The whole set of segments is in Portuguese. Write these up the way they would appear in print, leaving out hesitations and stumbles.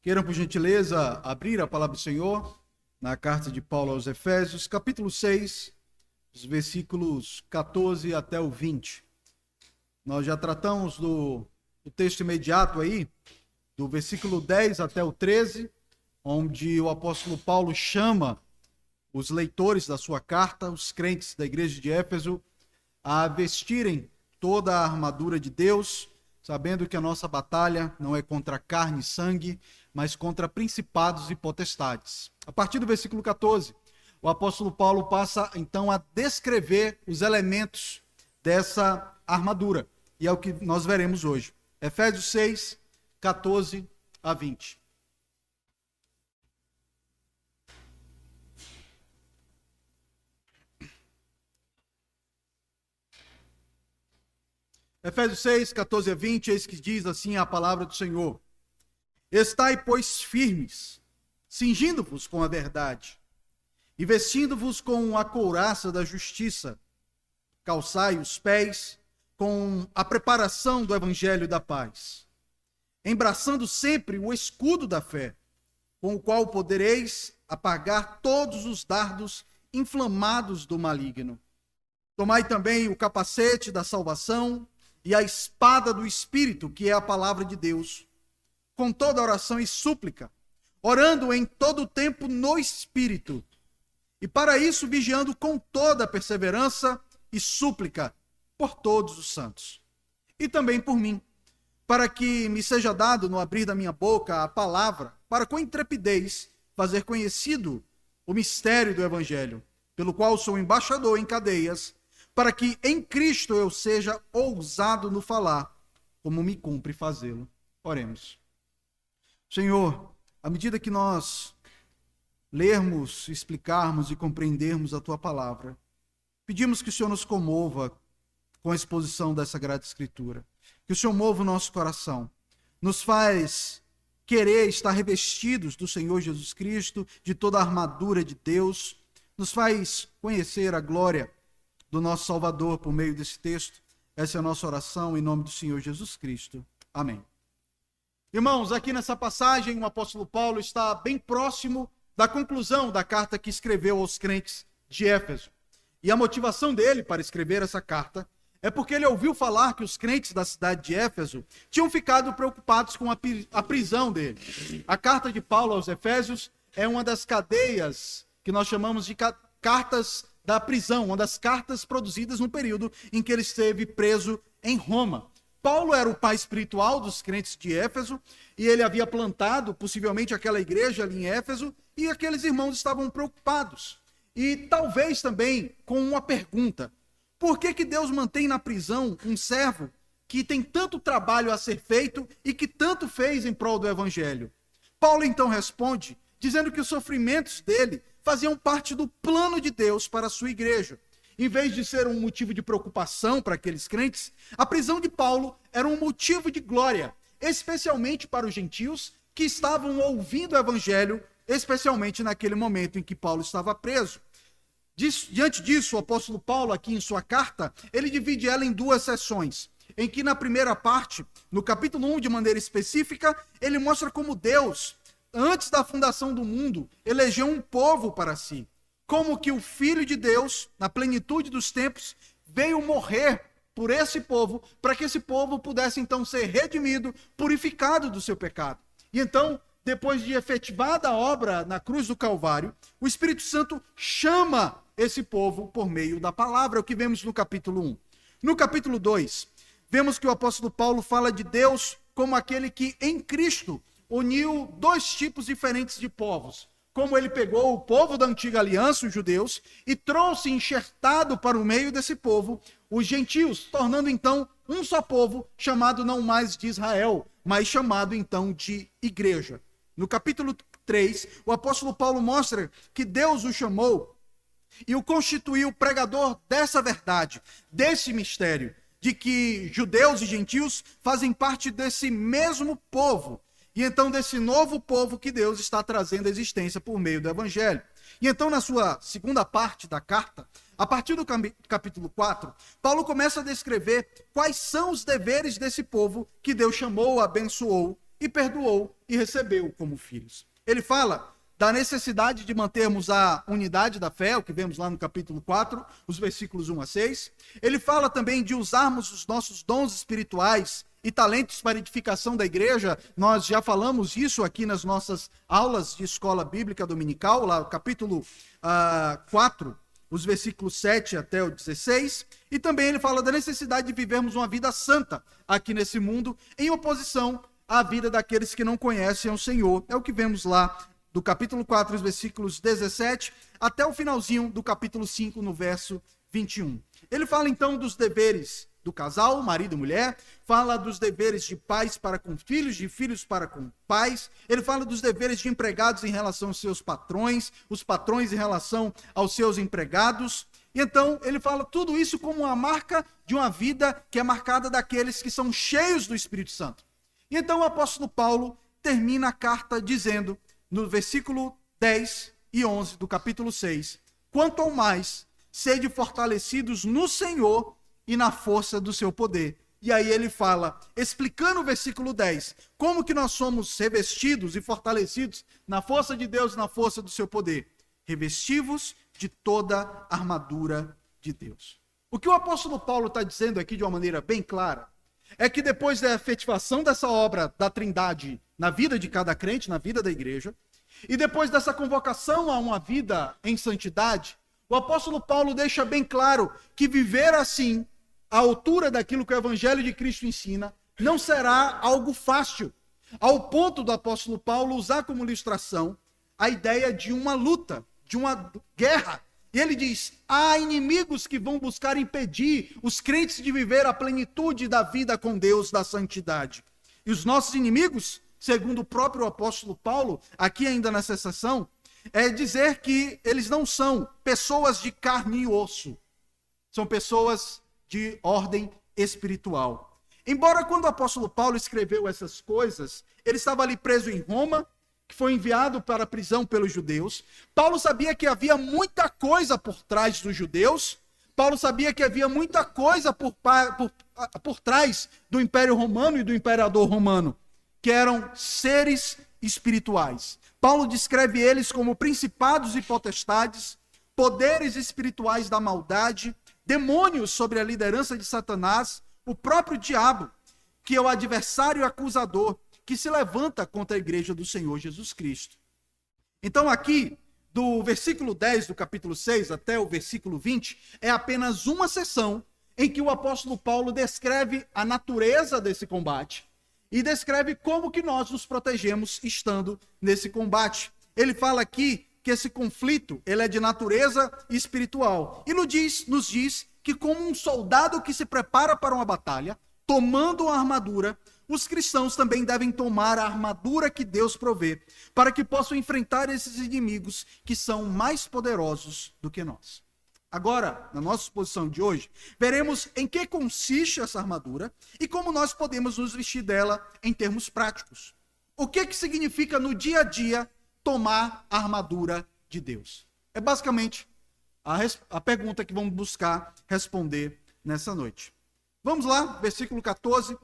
Queiram, por gentileza, abrir a palavra do Senhor na carta de Paulo aos Efésios, capítulo 6, os versículos 14 até o 20. Nós já tratamos do texto imediato aí, do versículo 10 até o 13, onde o apóstolo Paulo chama os leitores da sua carta, os crentes da igreja de Éfeso, a vestirem toda a armadura de Deus, sabendo que a nossa batalha não é contra carne e sangue, mas contra principados e potestades. A partir do versículo 14, o apóstolo Paulo passa então a descrever os elementos dessa armadura, e é o que nós veremos hoje. Efésios 6, 14 a 20. Efésios 6, 14 a 20, eis que diz assim a palavra do Senhor: Estai, pois, firmes, cingindo-vos com a verdade, e vestindo-vos com a couraça da justiça, calçai os pés com a preparação do evangelho da paz, embraçando sempre o escudo da fé, com o qual podereis apagar todos os dardos inflamados do maligno. Tomai também o capacete da salvação e a espada do Espírito, que é a palavra de Deus, com toda oração e súplica, orando em todo o tempo no Espírito, e para isso vigiando com toda perseverança e súplica por todos os santos, e também por mim, para que me seja dado no abrir da minha boca a palavra, para com intrepidez fazer conhecido o mistério do Evangelho, pelo qual sou embaixador em cadeias, para que em Cristo eu seja ousado no falar, como me cumpre fazê-lo. Oremos. Senhor, à medida que nós lermos, explicarmos e compreendermos a Tua palavra, pedimos que o Senhor nos comova com a exposição dessa Sagrada Escritura, que o Senhor mova o nosso coração, nos faz querer estar revestidos do Senhor Jesus Cristo, de toda a armadura de Deus, nos faz conhecer a glória do nosso Salvador por meio desse texto. Essa é a nossa oração em nome do Senhor Jesus Cristo. Amém. Irmãos, aqui nessa passagem, o apóstolo Paulo está bem próximo da conclusão da carta que escreveu aos crentes de Éfeso. E a motivação dele para escrever essa carta é porque ele ouviu falar que os crentes da cidade de Éfeso tinham ficado preocupados com a prisão dele. A carta de Paulo aos Efésios é uma das cadeias que nós chamamos de cartas da prisão, uma das cartas produzidas no período em que ele esteve preso em Roma. Paulo era o pai espiritual dos crentes de Éfeso, e ele havia plantado possivelmente aquela igreja ali em Éfeso, e aqueles irmãos estavam preocupados. E talvez também com uma pergunta: por que Deus mantém na prisão um servo que tem tanto trabalho a ser feito e que tanto fez em prol do evangelho? Paulo então responde, dizendo que os sofrimentos dele faziam parte do plano de Deus para a sua igreja. Em vez de ser um motivo de preocupação para aqueles crentes, a prisão de Paulo era um motivo de glória, especialmente para os gentios que estavam ouvindo o evangelho, especialmente naquele momento em que Paulo estava preso. Diante disso, o apóstolo Paulo, aqui em sua carta, ele divide ela em duas seções, em que na primeira parte, no capítulo 1, de maneira específica, ele mostra como Deus, antes da fundação do mundo, elegeu um povo para si. Como que o Filho de Deus, na plenitude dos tempos, veio morrer por esse povo, para que esse povo pudesse então ser redimido, purificado do seu pecado. E então, depois de efetivada a obra na cruz do Calvário, o Espírito Santo chama esse povo por meio da palavra, o que vemos no capítulo 1. No capítulo 2, vemos que o apóstolo Paulo fala de Deus como aquele que em Cristo uniu dois tipos diferentes de povos. Como ele pegou o povo da antiga aliança, os judeus, e trouxe enxertado para o meio desse povo os gentios, tornando então um só povo, chamado não mais de Israel, mas chamado então de igreja. No capítulo 3, o apóstolo Paulo mostra que Deus o chamou e o constituiu pregador dessa verdade, desse mistério, de que judeus e gentios fazem parte desse mesmo povo, e então desse novo povo que Deus está trazendo à existência por meio do evangelho. E então, na sua segunda parte da carta, a partir do capítulo 4, Paulo começa a descrever quais são os deveres desse povo que Deus chamou, abençoou e perdoou e recebeu como filhos. Ele fala da necessidade de mantermos a unidade da fé, o que vemos lá no capítulo 4, os versículos 1 a 6. Ele fala também de usarmos os nossos dons espirituais e talentos para edificação da igreja. Nós já falamos isso aqui nas nossas aulas de escola bíblica dominical, lá no capítulo 4, os versículos 7 até o 16. E também ele fala da necessidade de vivermos uma vida santa aqui nesse mundo, em oposição à vida daqueles que não conhecem o Senhor. É o que vemos lá do capítulo 4, os versículos 17, até o finalzinho do capítulo 5, no verso 21. Ele fala então dos deveres do casal, marido e mulher, fala dos deveres de pais para com filhos, de filhos para com pais. Ele fala dos deveres de empregados em relação aos seus patrões, os patrões em relação aos seus empregados. E então ele fala tudo isso como uma marca de uma vida que é marcada daqueles que são cheios do Espírito Santo. E então o apóstolo Paulo termina a carta dizendo, no versículo 10 e 11 do capítulo 6, quanto ao mais, sede fortalecidos no Senhor e na força do seu poder. E aí ele fala, explicando o versículo 10, como que nós somos revestidos e fortalecidos na força de Deus, na força do seu poder. Revestivos de toda a armadura de Deus. O que o apóstolo Paulo está dizendo aqui de uma maneira bem clara, é que depois da efetivação dessa obra da Trindade na vida de cada crente, na vida da igreja, e depois dessa convocação a uma vida em santidade, o apóstolo Paulo deixa bem claro que viver assim, à altura daquilo que o Evangelho de Cristo ensina, não será algo fácil, ao ponto do apóstolo Paulo usar como ilustração a ideia de uma luta, de uma guerra. E ele diz, há inimigos que vão buscar impedir os crentes de viver a plenitude da vida com Deus, da santidade. E os nossos inimigos, segundo o próprio apóstolo Paulo, aqui ainda nessa sessão, é dizer que eles não são pessoas de carne e osso, são pessoas de ordem espiritual. Embora quando o apóstolo Paulo escreveu essas coisas, ele estava ali preso em Roma, que foi enviado para a prisão pelos judeus. Paulo sabia que havia muita coisa por trás dos judeus. Paulo sabia que havia muita coisa por trás do Império Romano e do imperador romano, que eram seres espirituais. Paulo descreve eles como principados e potestades, poderes espirituais da maldade, demônios sobre a liderança de Satanás, o próprio diabo, que é o adversário acusador, que se levanta contra a igreja do Senhor Jesus Cristo. Então aqui, do versículo 10 do capítulo 6 até o versículo 20, é apenas uma sessão em que o apóstolo Paulo descreve a natureza desse combate e descreve como que nós nos protegemos estando nesse combate. Ele fala aqui que esse conflito ele é de natureza espiritual e nos diz que como um soldado que se prepara para uma batalha, tomando uma armadura, os cristãos também devem tomar a armadura que Deus provê, para que possam enfrentar esses inimigos que são mais poderosos do que nós. Agora, na nossa exposição de hoje, veremos em que consiste essa armadura e como nós podemos nos vestir dela em termos práticos. O que significa no dia a dia tomar a armadura de Deus? É basicamente a pergunta que vamos buscar responder nessa noite. Vamos lá, versículo 14.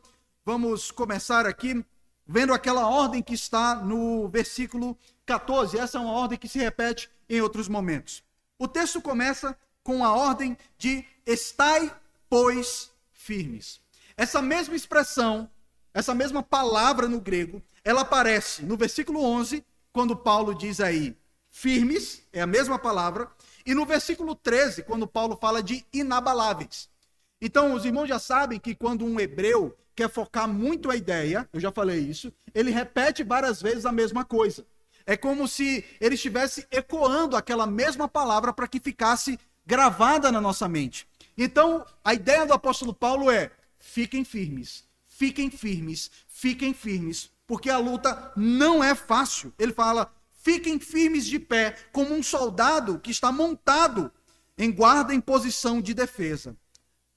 Vamos começar aqui vendo aquela ordem que está no versículo 14. Essa é uma ordem que se repete em outros momentos. O texto começa com a ordem de estai, pois, firmes. Essa mesma expressão, essa mesma palavra no grego, ela aparece no versículo 11, quando Paulo diz aí firmes, é a mesma palavra, e no versículo 13, quando Paulo fala de inabaláveis. Então, os irmãos já sabem que quando um hebreu quer focar muito a ideia, eu já falei isso, ele repete várias vezes a mesma coisa. É como se ele estivesse ecoando aquela mesma palavra para que ficasse gravada na nossa mente. Então, a ideia do apóstolo Paulo é: fiquem firmes, fiquem firmes, fiquem firmes, porque a luta não é fácil. Ele fala: fiquem firmes de pé, como um soldado que está montado em guarda em posição de defesa.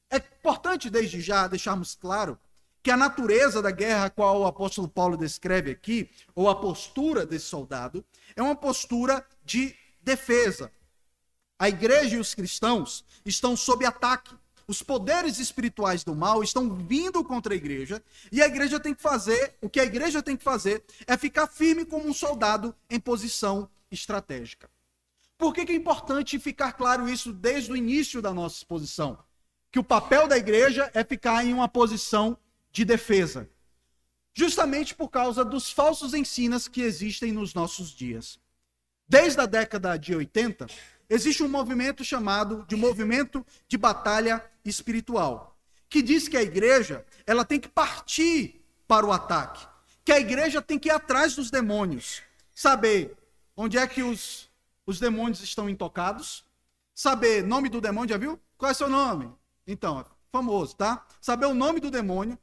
É importante desde já deixarmos claro que a natureza da guerra a qual o apóstolo Paulo descreve aqui, ou a postura desse soldado, é uma postura de defesa. A igreja e os cristãos estão sob ataque. os poderes espirituais do mal estão vindo contra a igreja, e a igreja tem que fazer, o que a igreja tem que fazer é ficar firme como um soldado em posição estratégica. Por que é importante ficar claro isso desde o início da nossa exposição? Que o papel da igreja é ficar em uma posição de defesa. Justamente por causa dos falsos ensinos que existem nos nossos dias. Desde a década de 80, existe um movimento chamado de movimento de batalha espiritual, que diz que a igreja ela tem que partir para o ataque, que a igreja tem que ir atrás dos demônios, saber onde é que os demônios estão intocados, saber nome do demônio, já viu? Qual é o seu nome? Então, famoso, tá? Saber o nome do demônio,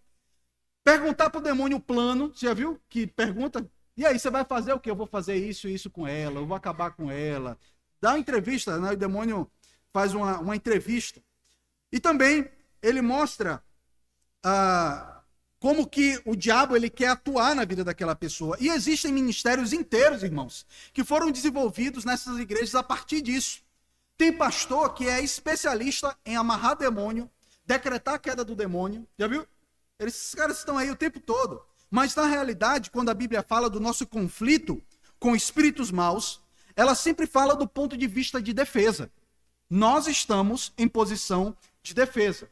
perguntar para o demônio o plano, você já viu? Que pergunta, e aí, você vai fazer o quê? Eu vou fazer isso e isso com ela, eu vou acabar com ela. Dá uma entrevista, né? O demônio faz uma entrevista. E também ele mostra como que o diabo ele quer atuar na vida daquela pessoa. E existem ministérios inteiros, irmãos, que foram desenvolvidos nessas igrejas a partir disso. Tem pastor que é especialista em amarrar demônio, decretar a queda do demônio. Já viu? Esses caras estão aí o tempo todo. Mas, na realidade, quando a Bíblia fala do nosso conflito com espíritos maus, ela sempre fala do ponto de vista de defesa. Nós estamos em posição de defesa.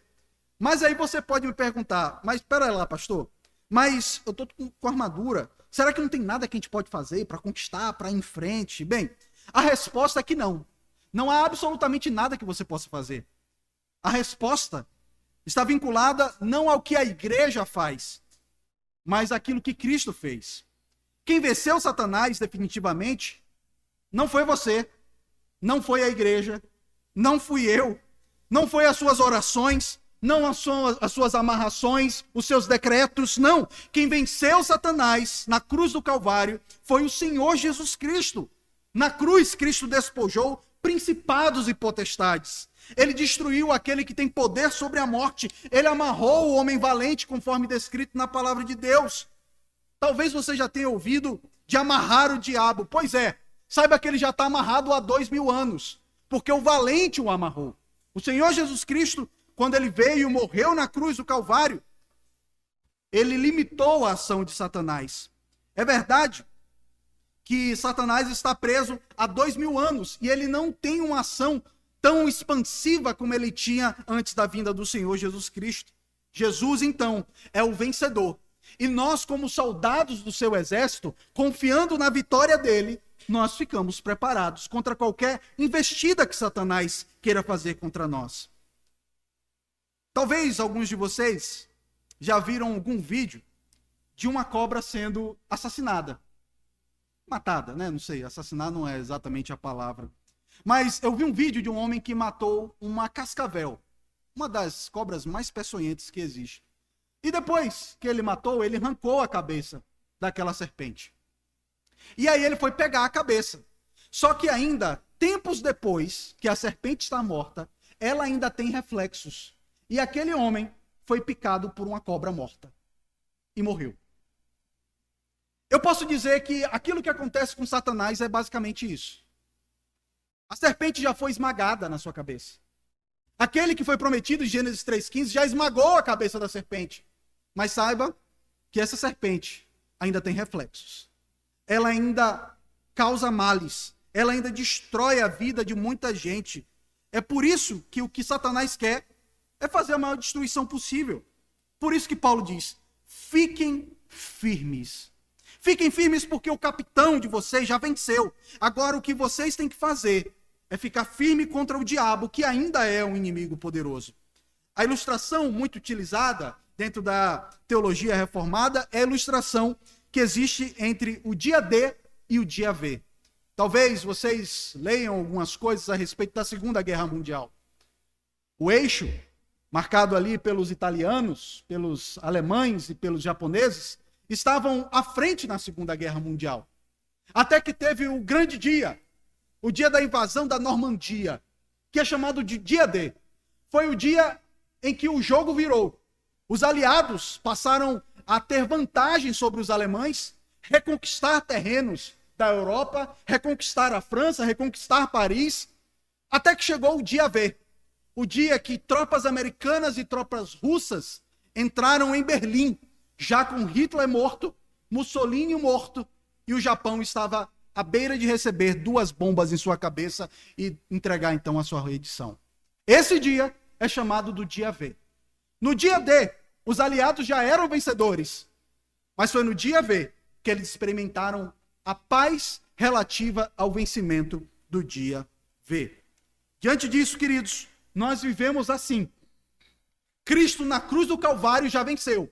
Mas aí você pode me perguntar, mas espera lá, pastor, mas eu estou com armadura, será que não tem nada que a gente pode fazer para conquistar, para ir em frente? Bem, a resposta é que não. Não há absolutamente nada que você possa fazer. A resposta está vinculada não ao que a igreja faz, mas àquilo que Cristo fez. Quem venceu Satanás definitivamente não foi você, não foi a igreja, não fui eu, não foi as suas orações, não as suas amarrações, os seus decretos, não. Quem venceu Satanás na cruz do Calvário foi o Senhor Jesus Cristo. Na cruz, Cristo despojou principados e potestades. Ele destruiu aquele que tem poder sobre a morte. Ele amarrou o homem valente, conforme descrito na palavra de Deus. Talvez você já tenha ouvido de amarrar o diabo. Pois é, saiba que ele já está amarrado há 2000 anos, porque o valente o amarrou. O Senhor Jesus Cristo, quando ele veio e morreu na cruz do Calvário, ele limitou a ação de Satanás. É verdade que Satanás está preso há 2000 anos e ele não tem uma ação tão expansiva como ele tinha antes da vinda do Senhor Jesus Cristo. Jesus, então, é o vencedor. E nós, como soldados do seu exército, confiando na vitória dele, nós ficamos preparados contra qualquer investida que Satanás queira fazer contra nós. Talvez alguns de vocês já viram algum vídeo de uma cobra sendo assassinada. Matada, né? Não sei, assassinar não é exatamente a palavra. Mas eu vi um vídeo de um homem que matou uma cascavel, uma das cobras mais peçonhentas que existe. E depois que ele matou, ele arrancou a cabeça daquela serpente. E aí ele foi pegar a cabeça. Só que ainda, tempos depois que a serpente está morta, ela ainda tem reflexos. E aquele homem foi picado por uma cobra morta. E morreu. Eu posso dizer que aquilo que acontece com Satanás é basicamente isso. A serpente já foi esmagada na sua cabeça. Aquele que foi prometido em Gênesis 3,15 já esmagou a cabeça da serpente. Mas saiba que essa serpente ainda tem reflexos. Ela ainda causa males. Ela ainda destrói a vida de muita gente. É por isso que o que Satanás quer é fazer a maior destruição possível. Por isso que Paulo diz, fiquem firmes. Fiquem firmes porque o capitão de vocês já venceu. Agora o que vocês têm que fazer é ficar firme contra o diabo, que ainda é um inimigo poderoso. A ilustração muito utilizada dentro da teologia reformada é a ilustração que existe entre o dia D e o dia V. Talvez vocês leiam algumas coisas a respeito da Segunda Guerra Mundial. O eixo, marcado ali pelos italianos, pelos alemães e pelos japoneses, estavam à frente na Segunda Guerra Mundial. Até que teve o grande dia, o dia da invasão da Normandia, que é chamado de dia D. Foi o dia em que o jogo virou. Os aliados passaram a ter vantagem sobre os alemães, reconquistar terrenos da Europa, reconquistar a França, reconquistar Paris, até que chegou o dia V. o dia que tropas americanas e tropas russas entraram em Berlim, já com Hitler morto, Mussolini morto, e o Japão estava à beira de receber 2 bombas em sua cabeça e entregar então a sua rendição. Esse dia é chamado do dia V. No dia D, os aliados já eram vencedores, mas foi no dia V que eles experimentaram a paz relativa ao vencimento do dia V. Diante disso, queridos, nós vivemos assim. Cristo na cruz do Calvário já venceu.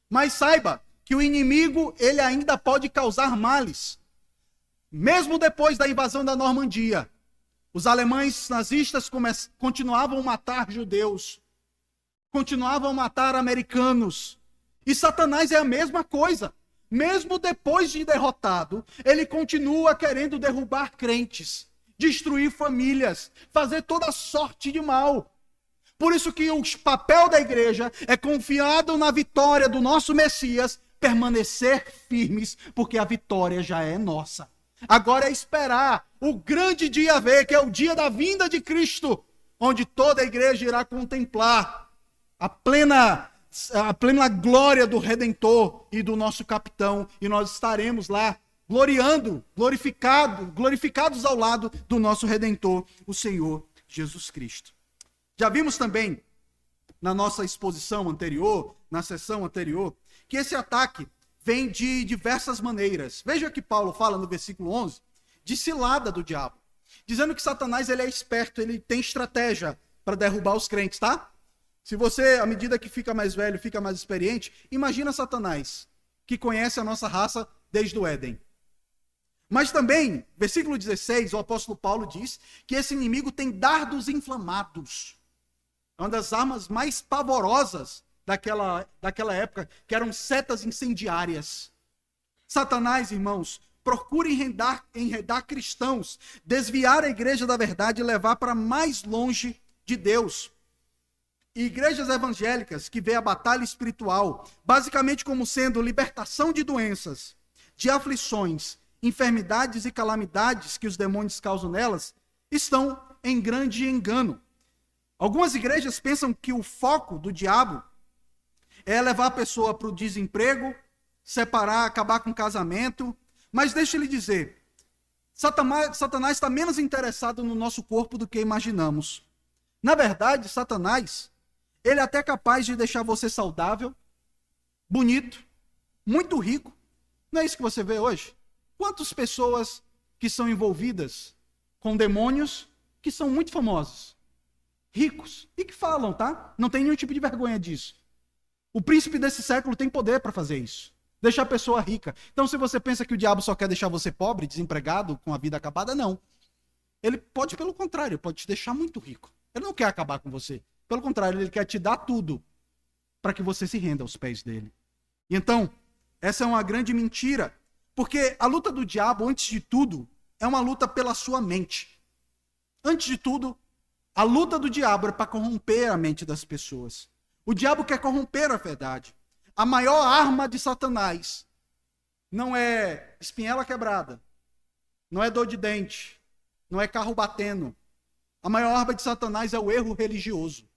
Mas saiba que o inimigo, ele ainda pode causar males. Mesmo depois da invasão da Normandia, os alemães nazistas continuavam a matar judeus, continuavam a matar americanos. E Satanás é a mesma coisa. Mesmo depois de derrotado, ele continua querendo derrubar crentes, destruir famílias, fazer toda sorte de mal. Por isso que o papel da igreja é, confiado na vitória do nosso Messias, permanecer firmes, porque a vitória já é nossa. Agora é esperar o grande dia V, que é o dia da vinda de Cristo, onde toda a igreja irá contemplar a plena glória do Redentor e do nosso capitão, e nós estaremos lá glorificados ao lado do nosso Redentor, o Senhor Jesus Cristo. Já vimos também, na nossa exposição anterior, na sessão anterior, que esse ataque vem de diversas maneiras. Veja que Paulo fala no versículo 11, de cilada do diabo, dizendo que Satanás ele é esperto, ele tem estratégia para derrubar os crentes, tá? Se você, à medida que fica mais velho, fica mais experiente, imagina Satanás, que conhece a nossa raça desde o Éden. Mas também, versículo 16, o apóstolo Paulo diz que esse inimigo tem dardos inflamados. É uma das armas mais pavorosas daquela época, que eram setas incendiárias. Satanás, irmãos, procura enredar cristãos, desviar a igreja da verdade e levar para mais longe de Deus. E igrejas evangélicas que vê a batalha espiritual basicamente como sendo libertação de doenças, de aflições, enfermidades e calamidades que os demônios causam nelas, estão em grande engano. Algumas igrejas pensam que o foco do diabo é levar a pessoa para o desemprego, separar, acabar com o casamento. Mas deixa eu lhe dizer, Satanás está menos interessado no nosso corpo do que imaginamos. Na verdade, Satanás, ele é até capaz de deixar você saudável, bonito, muito rico. Não é isso que você vê hoje? Quantas pessoas que são envolvidas com demônios que são muito famosos, ricos, e que falam, tá? Não tem nenhum tipo de vergonha disso. O príncipe desse século tem poder para fazer isso. Deixar a pessoa rica. Então, se você pensa que o diabo só quer deixar você pobre, desempregado, com a vida acabada, não. Ele pode, pelo contrário, pode te deixar muito rico. Ele não quer acabar com você. Pelo contrário, ele quer te dar tudo para que você se renda aos pés dele. E então, essa é uma grande mentira. Porque a luta do diabo, antes de tudo, é uma luta pela sua mente. Antes de tudo, a luta do diabo é para corromper a mente das pessoas. O diabo quer corromper a verdade. A maior arma de Satanás não é espinhela quebrada, não é dor de dente, não é carro batendo. A maior arma de Satanás é o erro religioso.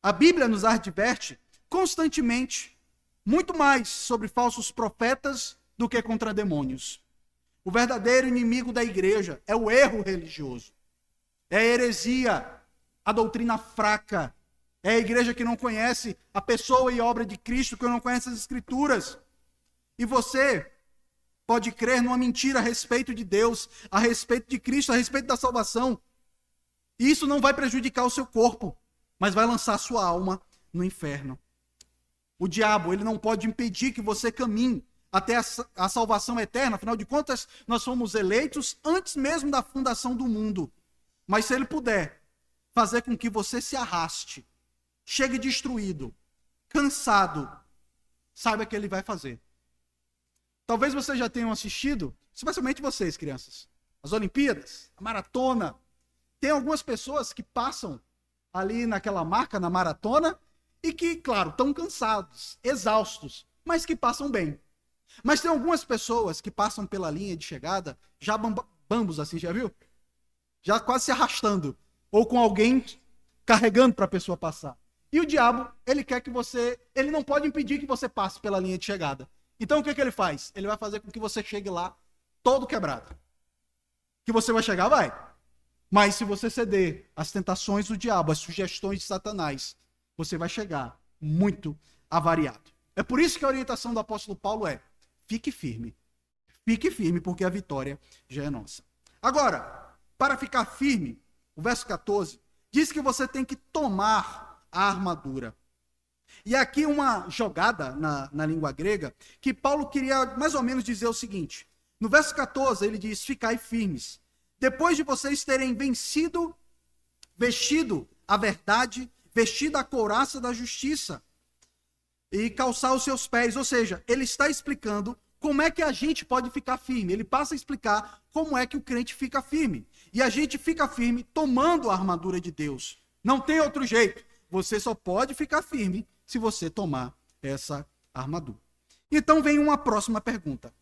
A Bíblia nos adverte constantemente muito mais sobre falsos profetas do que contra demônios. O verdadeiro inimigo da igreja é o erro religioso. É a heresia, a doutrina fraca. É a igreja que não conhece a pessoa e obra de Cristo, que não conhece as Escrituras. E você pode crer numa mentira a respeito de Deus, a respeito de Cristo, a respeito da salvação. E isso não vai prejudicar o seu corpo, mas vai lançar a sua alma no inferno. O diabo, ele não pode impedir que você caminhe até a salvação eterna. Afinal de contas, nós fomos eleitos antes mesmo da fundação do mundo. Mas se ele puder fazer com que você se arraste, chegue destruído, cansado, saiba que ele vai fazer. Talvez vocês já tenham assistido, especialmente vocês, crianças, as Olimpíadas, a maratona. Tem algumas pessoas que passam ali naquela marca, na maratona, e que, claro, estão cansados, exaustos, mas que passam bem. Mas tem algumas pessoas que passam pela linha de chegada, já bambos assim, já viu? Já quase se arrastando. ou com alguém carregando para a pessoa passar. E o diabo, ele quer que você, ele não pode impedir que você passe pela linha de chegada. Então o que ele faz? Ele vai fazer com que você chegue lá todo quebrado. Que você vai chegar, vai. Mas se você ceder às tentações do diabo, às sugestões de Satanás, você vai chegar muito avariado. É por isso que a orientação do apóstolo Paulo é: fique firme. Fique firme, porque a vitória já é nossa. Agora, para ficar firme, o verso 14 diz que você tem que tomar a armadura. E aqui uma jogada na língua grega, que Paulo queria mais ou menos dizer o seguinte. No verso 14 ele diz: ficai firmes. Depois de vocês terem vencido, vestido a verdade, vestido a couraça da justiça e calçar os seus pés. Ou seja, ele está explicando como é que a gente pode ficar firme. Ele passa a explicar como é que o crente fica firme. E a gente fica firme tomando a armadura de Deus. Não tem outro jeito. Você só pode ficar firme se você tomar essa armadura. Então vem uma próxima pergunta.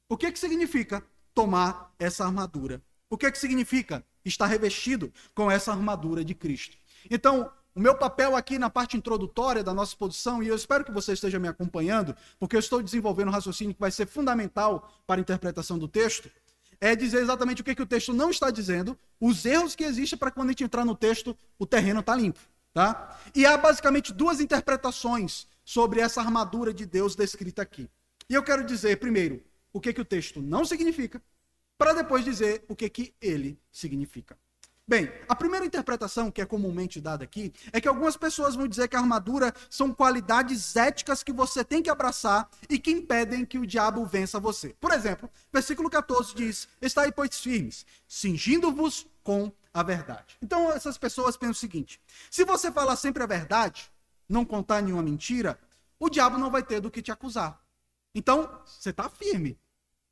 O que significa tomar essa armadura? O que significa estar revestido com essa armadura de Cristo? Então, o meu papel aqui na parte introdutória da nossa exposição, e eu espero que você esteja me acompanhando, porque eu estou desenvolvendo um raciocínio que vai ser fundamental para a interpretação do texto, é dizer exatamente o que o texto não está dizendo, os erros que existem para quando a gente entrar no texto, o terreno está limpo. Tá? E há basicamente duas interpretações sobre essa armadura de Deus descrita aqui. E eu quero dizer, primeiro, o que o texto não significa, para depois dizer o que ele significa. Bem, a primeira interpretação que é comumente dada aqui é que algumas pessoas vão dizer que a armadura são qualidades éticas que você tem que abraçar e que impedem que o diabo vença você. Por exemplo, versículo 14 diz: estai, pois, firmes, cingindo-vos com a verdade. Então essas pessoas pensam o seguinte: se você falar sempre a verdade, não contar nenhuma mentira, o diabo não vai ter do que te acusar. Então, você está firme.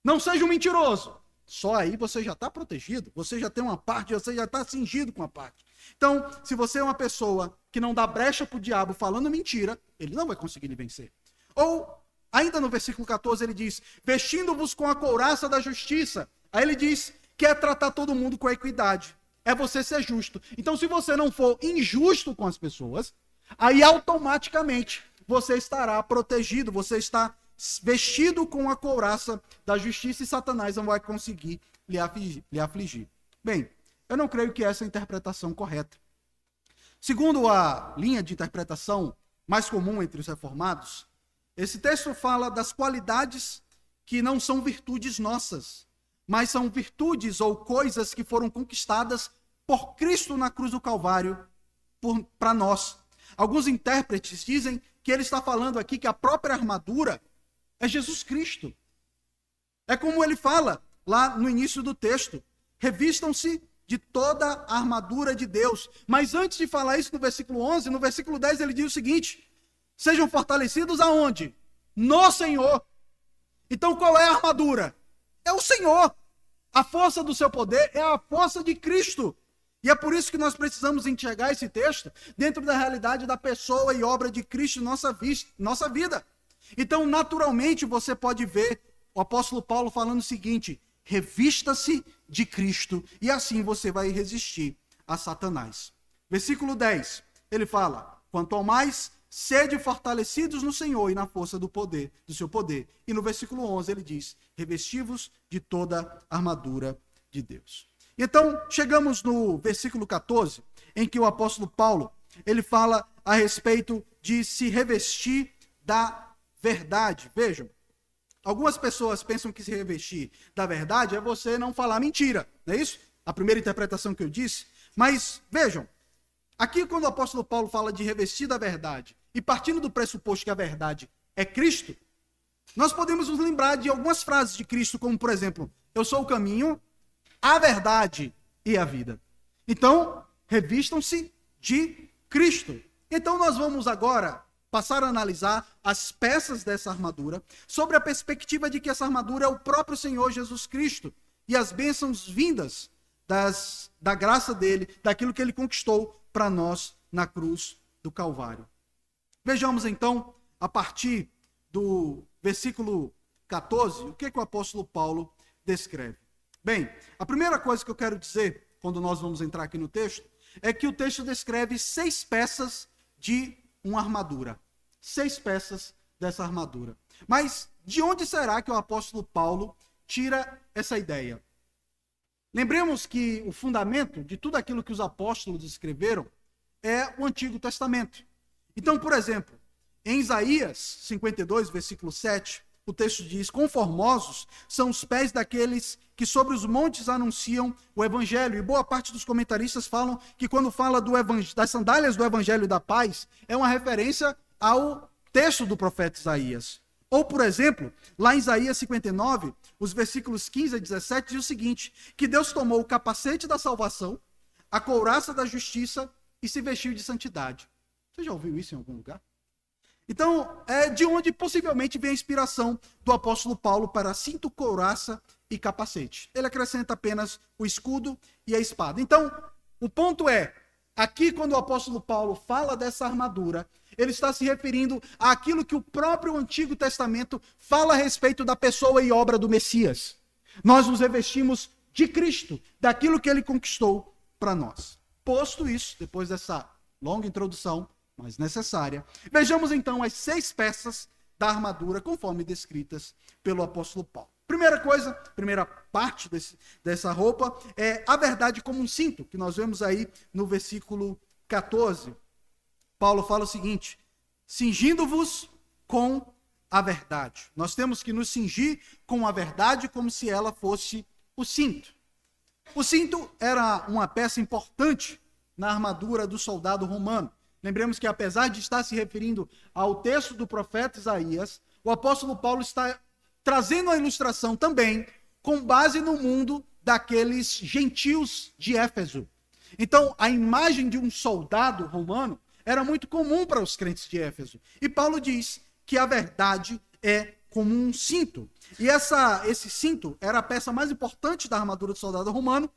Não seja um mentiroso. Só aí você já está protegido, você já tem uma parte, você já está cingido com a parte. Então, se você é uma pessoa que não dá brecha para o diabo falando mentira, ele não vai conseguir lhe vencer. Ou, ainda no versículo 14, ele diz: vestindo-vos com a couraça da justiça. Aí ele diz que é tratar todo mundo com equidade. É você ser justo. Então, se você não for injusto com as pessoas, aí automaticamente você estará protegido, você está vestido com a couraça da justiça e Satanás não vai conseguir lhe afligir. Bem, eu não creio que essa é a interpretação correta. Segundo a linha de interpretação mais comum entre os reformados, esse texto fala das qualidades que não são virtudes nossas, mas são virtudes ou coisas que foram conquistadas por Cristo na cruz do Calvário para nós. Alguns intérpretes dizem que ele está falando aqui que a própria armadura é Jesus Cristo. É como ele fala lá no início do texto: revistam-se de toda a armadura de Deus. Mas antes de falar isso no versículo 11, no versículo 10 ele diz o seguinte: sejam fortalecidos aonde? No Senhor. Então qual é a armadura? É o Senhor. A força do seu poder é a força de Cristo. E é por isso que nós precisamos enxergar esse texto dentro da realidade da pessoa e obra de Cristo em nossa vida. Então, naturalmente, você pode ver o apóstolo Paulo falando o seguinte: revista-se de Cristo, e assim você vai resistir a Satanás. Versículo 10, ele fala: quanto ao mais, sede fortalecidos no Senhor e na força do seu poder. E no versículo 11 ele diz: revesti-vos de toda a armadura de Deus. Então, chegamos no versículo 14, em que o apóstolo Paulo, ele fala a respeito de se revestir da verdade. Vejam, algumas pessoas pensam que se revestir da verdade é você não falar mentira, não é isso? A primeira interpretação que eu disse. Mas, vejam, aqui quando o apóstolo Paulo fala de revestir da verdade, e partindo do pressuposto que a verdade é Cristo, nós podemos nos lembrar de algumas frases de Cristo, como, por exemplo, eu sou o caminho, a verdade e a vida. Então, revistam-se de Cristo. Então, nós vamos agora passar a analisar as peças dessa armadura, sobre a perspectiva de que essa armadura é o próprio Senhor Jesus Cristo, e as bênçãos vindas da graça dele, daquilo que ele conquistou para nós na cruz do Calvário. Vejamos então, a partir do versículo 14, o que o apóstolo Paulo descreve. Bem, a primeira coisa que eu quero dizer, quando nós vamos entrar aqui no texto, é que o texto descreve 6 peças de uma armadura. 6 peças dessa armadura. Mas de onde será que o apóstolo Paulo tira essa ideia? Lembremos que o fundamento de tudo aquilo que os apóstolos escreveram é o Antigo Testamento. Então, por exemplo, em Isaías 52, versículo 7, o texto diz: conformosos são os pés daqueles que sobre os montes anunciam o evangelho. E boa parte dos comentaristas falam que quando fala das sandálias do evangelho da paz, é uma referência ao texto do profeta Isaías. Ou, por exemplo, lá em Isaías 59, os versículos 15 a 17, diz o seguinte: que Deus tomou o capacete da salvação, a couraça da justiça e se vestiu de santidade. Você já ouviu isso em algum lugar? Então, é de onde possivelmente vem a inspiração do apóstolo Paulo para cinto, couraça e capacete. Ele acrescenta apenas o escudo e a espada. Então, o ponto é, aqui quando o apóstolo Paulo fala dessa armadura, ele está se referindo àquilo que o próprio Antigo Testamento fala a respeito da pessoa e obra do Messias. Nós nos revestimos de Cristo, daquilo que ele conquistou para nós. Posto isso, depois dessa longa introdução, mas necessária, vejamos então as 6 peças da armadura conforme descritas pelo apóstolo Paulo. Primeira coisa, primeira parte dessa roupa é a verdade como um cinto, que nós vemos aí no versículo 14. Paulo fala o seguinte: cingindo-vos com a verdade. Nós temos que nos cingir com a verdade como se ela fosse o cinto. O cinto era uma peça importante na armadura do soldado romano. Lembremos que, apesar de estar se referindo ao texto do profeta Isaías, o apóstolo Paulo está trazendo a ilustração também com base no mundo daqueles gentios de Éfeso. Então, a imagem de um soldado romano era muito comum para os crentes de Éfeso. E Paulo diz que a verdade é como um cinto. E esse cinto era a peça mais importante da armadura do soldado romano,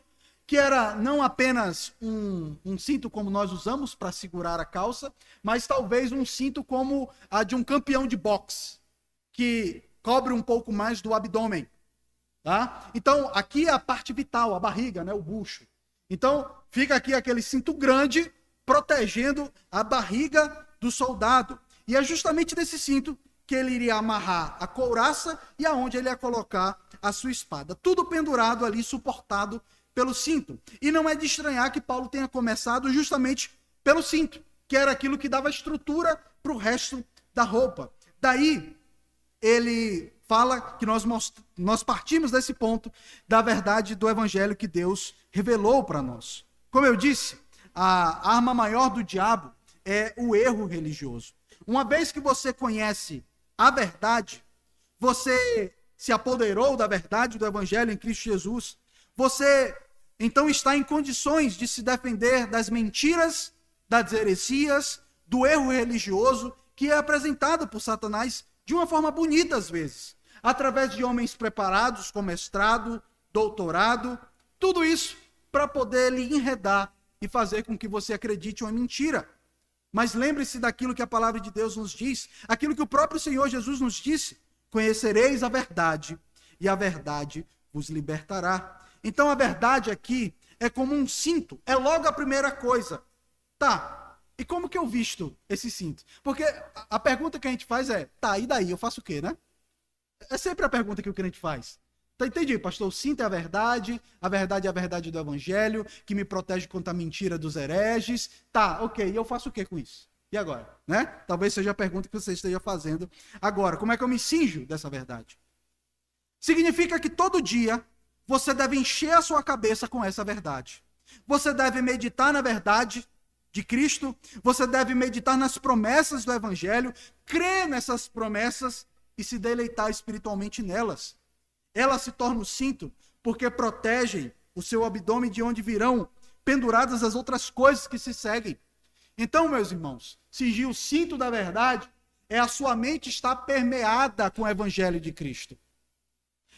que era não apenas um cinto como nós usamos para segurar a calça, mas talvez um cinto como a de um campeão de boxe, que cobre um pouco mais do abdômen. Tá? Então, aqui é a parte vital, a barriga, né, o bucho. Então, fica aqui aquele cinto grande, protegendo a barriga do soldado. E é justamente nesse cinto que ele iria amarrar a couraça e aonde ele ia colocar a sua espada. Tudo pendurado ali, suportado pelo cinto. E não é de estranhar que Paulo tenha começado justamente pelo cinto, que era aquilo que dava estrutura para o resto da roupa. Daí, ele fala que nós partimos desse ponto da verdade do evangelho que Deus revelou para nós. Como eu disse, a arma maior do diabo é o erro religioso. Uma vez que você conhece a verdade, você se apoderou da verdade do evangelho em Cristo Jesus, você então está em condições de se defender das mentiras, das heresias, do erro religioso que é apresentado por Satanás de uma forma bonita às vezes, através de homens preparados com mestrado, doutorado, tudo isso para poder lhe enredar e fazer com que você acredite uma mentira. Mas lembre-se daquilo que a palavra de Deus nos diz, aquilo que o próprio Senhor Jesus nos disse: conhecereis a verdade e a verdade vos libertará. Então a verdade aqui é como um cinto, é logo a primeira coisa. Tá, e como que eu visto esse cinto? Porque a pergunta que a gente faz é, tá, e daí? Eu faço o quê, né? É sempre a pergunta que o crente faz. Tá, entendi, pastor, o cinto é a verdade é a verdade do evangelho, que me protege contra a mentira dos hereges. Tá, ok, e eu faço o quê com isso? E agora? Né? Talvez seja a pergunta que você esteja fazendo agora. Como é que eu me cinjo dessa verdade? Significa que todo dia você deve encher a sua cabeça com essa verdade. Você deve meditar na verdade de Cristo, você deve meditar nas promessas do evangelho, crer nessas promessas e se deleitar espiritualmente nelas. Elas se tornam o cinto porque protegem o seu abdômen de onde virão penduradas as outras coisas que se seguem. Então, meus irmãos, cingir o cinto da verdade é a sua mente estar permeada com o evangelho de Cristo.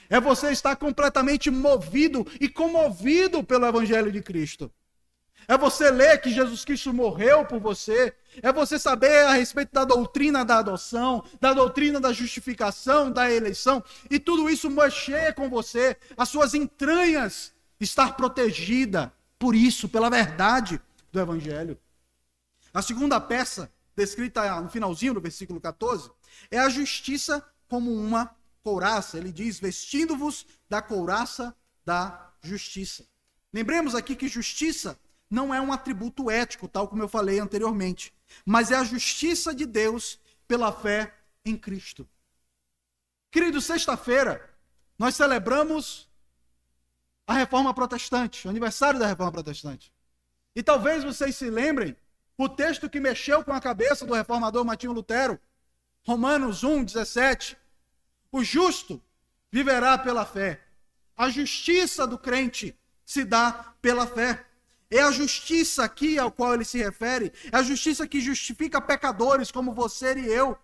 É você estar completamente movido e comovido pelo evangelho de Cristo. É você ler que Jesus Cristo morreu por você. É você saber a respeito da doutrina da adoção, da doutrina da justificação, da eleição. E tudo isso mexer com você. As suas entranhas estar protegida por isso, pela verdade do evangelho. A segunda peça, descrita no finalzinho do versículo 14, é a justiça como uma couraça. Ele diz, vestindo-vos da couraça da justiça. Lembremos aqui que justiça não é um atributo ético, tal como eu falei anteriormente, mas é a justiça de Deus pela fé em Cristo. Queridos, sexta-feira, nós celebramos a Reforma Protestante, o aniversário da Reforma Protestante. E talvez vocês se lembrem, o texto que mexeu com a cabeça do reformador Martinho Lutero, Romanos 1:17, o justo viverá pela fé. A justiça do crente se dá pela fé. É a justiça aqui ao qual ele se refere, é a justiça que justifica pecadores como você e eu.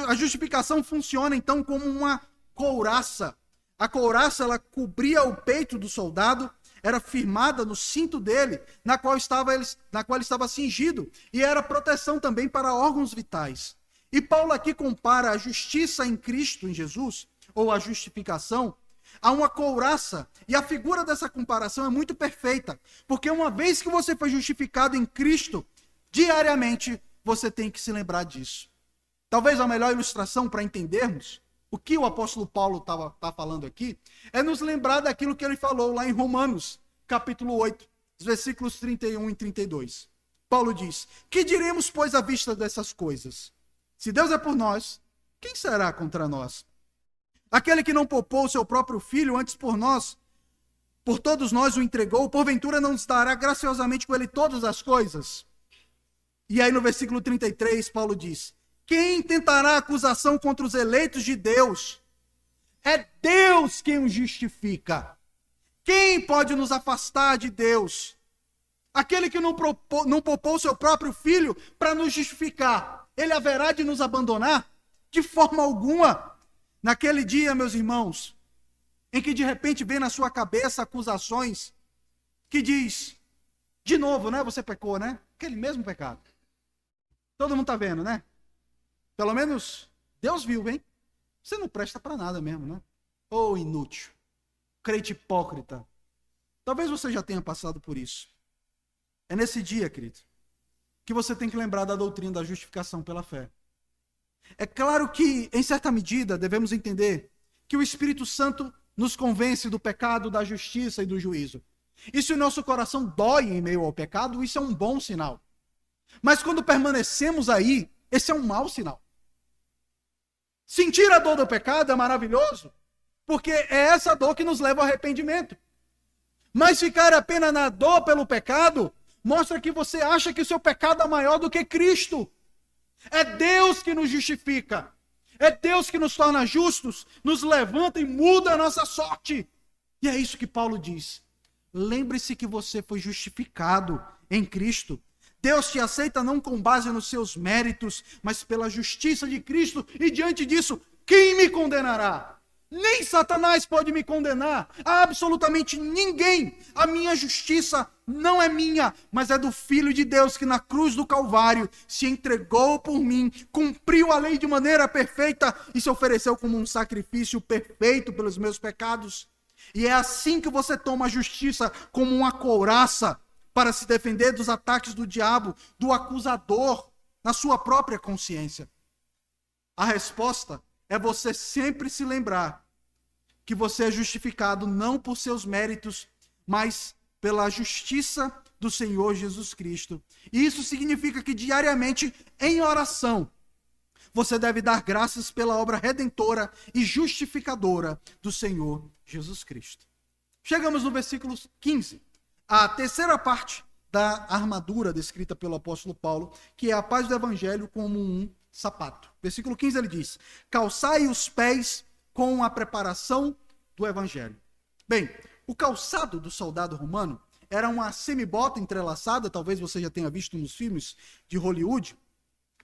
A justificação funciona então como uma couraça. A couraça, ela cobria o peito do soldado, era firmada no cinto dele, na qual ele estava cingido, e era proteção também para órgãos vitais. E Paulo aqui compara a justiça em Cristo, em Jesus, ou a justificação, a uma couraça. E a figura dessa comparação é muito perfeita, porque uma vez que você foi justificado em Cristo, diariamente você tem que se lembrar disso. Talvez a melhor ilustração para entendermos o que o apóstolo Paulo está falando aqui, é nos lembrar daquilo que ele falou lá em Romanos, capítulo 8, versículos 31 e 32. Paulo diz, que diremos, pois, à vista dessas coisas? Se Deus é por nós, quem será contra nós? Aquele que não poupou o seu próprio filho, antes por todos nós o entregou, porventura não nos dará graciosamente com ele todas as coisas? E aí no versículo 33, Paulo diz, quem tentará acusação contra os eleitos de Deus? É Deus quem os justifica. Quem pode nos afastar de Deus? Aquele que não poupou seu próprio filho para nos justificar, ele haverá de nos abandonar? De forma alguma. Naquele dia, meus irmãos, em que de repente vem na sua cabeça acusações que diz, de novo, né? Você pecou, né? Aquele mesmo pecado. Todo mundo está vendo, né? Pelo menos Deus viu, hein? Você não presta para nada mesmo, né? Ô inútil, crente hipócrita. Talvez você já tenha passado por isso. É nesse dia, querido, que você tem que lembrar da doutrina da justificação pela fé. É claro que, em certa medida, devemos entender que o Espírito Santo nos convence do pecado, da justiça e do juízo. E se o nosso coração dói em meio ao pecado, isso é um bom sinal. Mas quando permanecemos aí, esse é um mau sinal. Sentir a dor do pecado é maravilhoso, porque é essa dor que nos leva ao arrependimento. Mas ficar apenas na dor pelo pecado mostra que você acha que o seu pecado é maior do que Cristo. É Deus que nos justifica. É Deus que nos torna justos, nos levanta e muda a nossa sorte. E é isso que Paulo diz. Lembre-se que você foi justificado em Cristo. Deus te aceita não com base nos seus méritos, mas pela justiça de Cristo. E diante disso, quem me condenará? Nem Satanás pode me condenar. Absolutamente ninguém. A minha justiça não é minha, mas é do Filho de Deus que na cruz do Calvário se entregou por mim, cumpriu a lei de maneira perfeita e se ofereceu como um sacrifício perfeito pelos meus pecados. E é assim que você toma a justiça como uma couraça para se defender dos ataques do diabo, do acusador, na sua própria consciência. A resposta é você sempre se lembrar que você é justificado não por seus méritos, mas pela justiça do Senhor Jesus Cristo. E isso significa que diariamente, em oração, você deve dar graças pela obra redentora e justificadora do Senhor Jesus Cristo. Chegamos no versículo 15. A terceira parte da armadura descrita pelo apóstolo Paulo, que é a paz do evangelho como um sapato. Versículo 15 ele diz, calçai os pés com a preparação do evangelho. Bem, o calçado do soldado romano era uma semibota entrelaçada, talvez você já tenha visto nos filmes de Hollywood.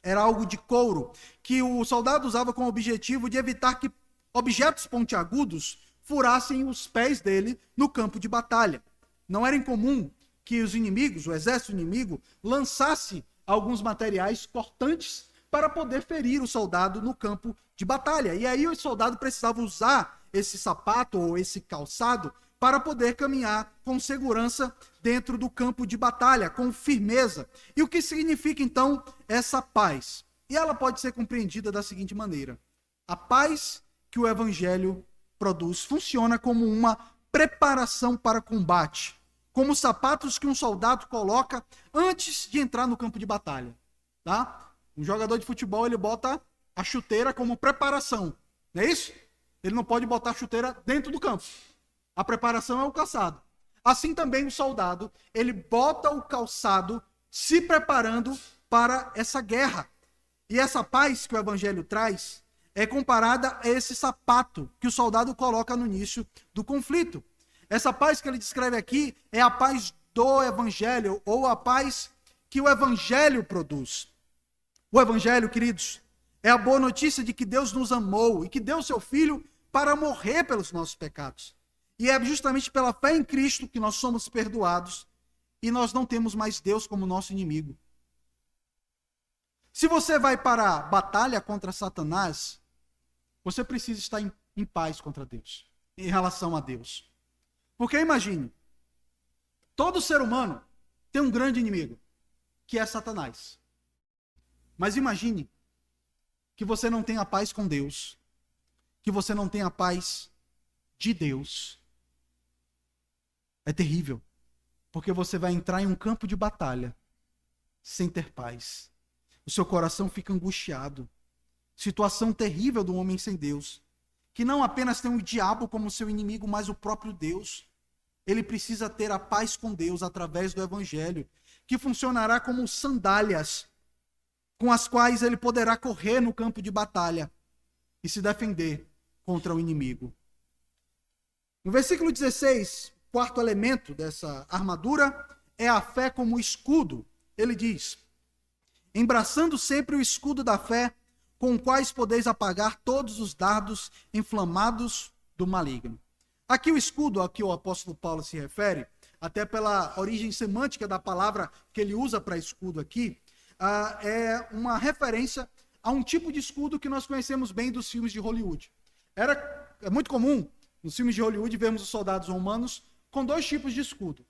Era algo de couro, que o soldado usava com o objetivo de evitar que objetos pontiagudos furassem os pés dele no campo de batalha. Não era incomum que os inimigos, o exército inimigo, lançasse alguns materiais cortantes para poder ferir o soldado no campo de batalha. E aí o soldado precisava usar esse sapato ou esse calçado para poder caminhar com segurança dentro do campo de batalha, com firmeza. E o que significa, então, essa paz? E ela pode ser compreendida da seguinte maneira: a paz que o evangelho produz funciona como uma preparação para combate, como os sapatos que um soldado coloca antes de entrar no campo de batalha. Tá? Um jogador de futebol, ele bota a chuteira como preparação, não é isso? Ele não pode botar a chuteira dentro do campo. A preparação é o calçado. Assim também o soldado, ele bota o calçado se preparando para essa guerra. E essa paz que o evangelho traz é comparada a esse sapato que o soldado coloca no início do conflito. Essa paz que ele descreve aqui é a paz do evangelho, ou a paz que o evangelho produz. O evangelho, queridos, é a boa notícia de que Deus nos amou e que deu seu Filho para morrer pelos nossos pecados. E é justamente pela fé em Cristo que nós somos perdoados e nós não temos mais Deus como nosso inimigo. Se você vai para a batalha contra Satanás, você precisa estar em paz contra Deus, em relação a Deus. Porque imagine, todo ser humano tem um grande inimigo, que é Satanás. Mas imagine que você não tenha paz com Deus, que você não tenha paz de Deus. É terrível, porque você vai entrar em um campo de batalha sem ter paz. O seu coração fica angustiado. Situação terrível do homem sem Deus, que não apenas tem o diabo como seu inimigo, mas o próprio Deus. Ele precisa ter a paz com Deus através do evangelho, que funcionará como sandálias com as quais ele poderá correr no campo de batalha e se defender contra o inimigo. No versículo 16, o quarto elemento dessa armadura é a fé como escudo. Ele diz: embraçando sempre o escudo da fé, com os quais podeis apagar todos os dardos inflamados do maligno. Aqui o escudo, a que o apóstolo Paulo se refere, até pela origem semântica da palavra que ele usa para escudo aqui, é uma referência a um tipo de escudo que nós conhecemos bem dos filmes de Hollywood. É muito comum nos filmes de Hollywood vermos os soldados romanos com dois tipos de escudo.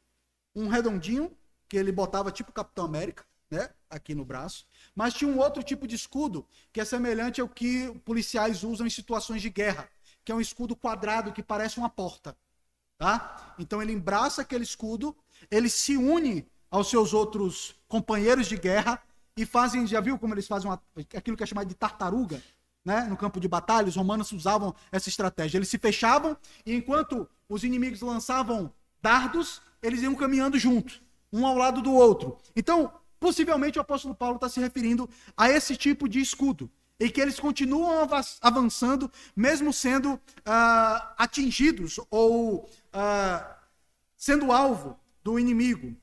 Um redondinho, que ele botava tipo Capitão América, né, aqui no braço, mas tinha um outro tipo de escudo que é semelhante ao que policiais usam em situações de guerra, que é um escudo quadrado que parece uma porta, tá? Então ele embraça aquele escudo, ele se une aos seus outros companheiros de guerra e fazem, já viu como eles fazem aquilo que é chamado de tartaruga, né? No campo de batalha, os romanos usavam essa estratégia. Eles se fechavam e enquanto os inimigos lançavam dardos, eles iam caminhando junto, um ao lado do outro. Então, possivelmente o apóstolo Paulo está se referindo a esse tipo de escudo, em que eles continuam avançando, mesmo sendo atingidos ou sendo alvo do inimigo.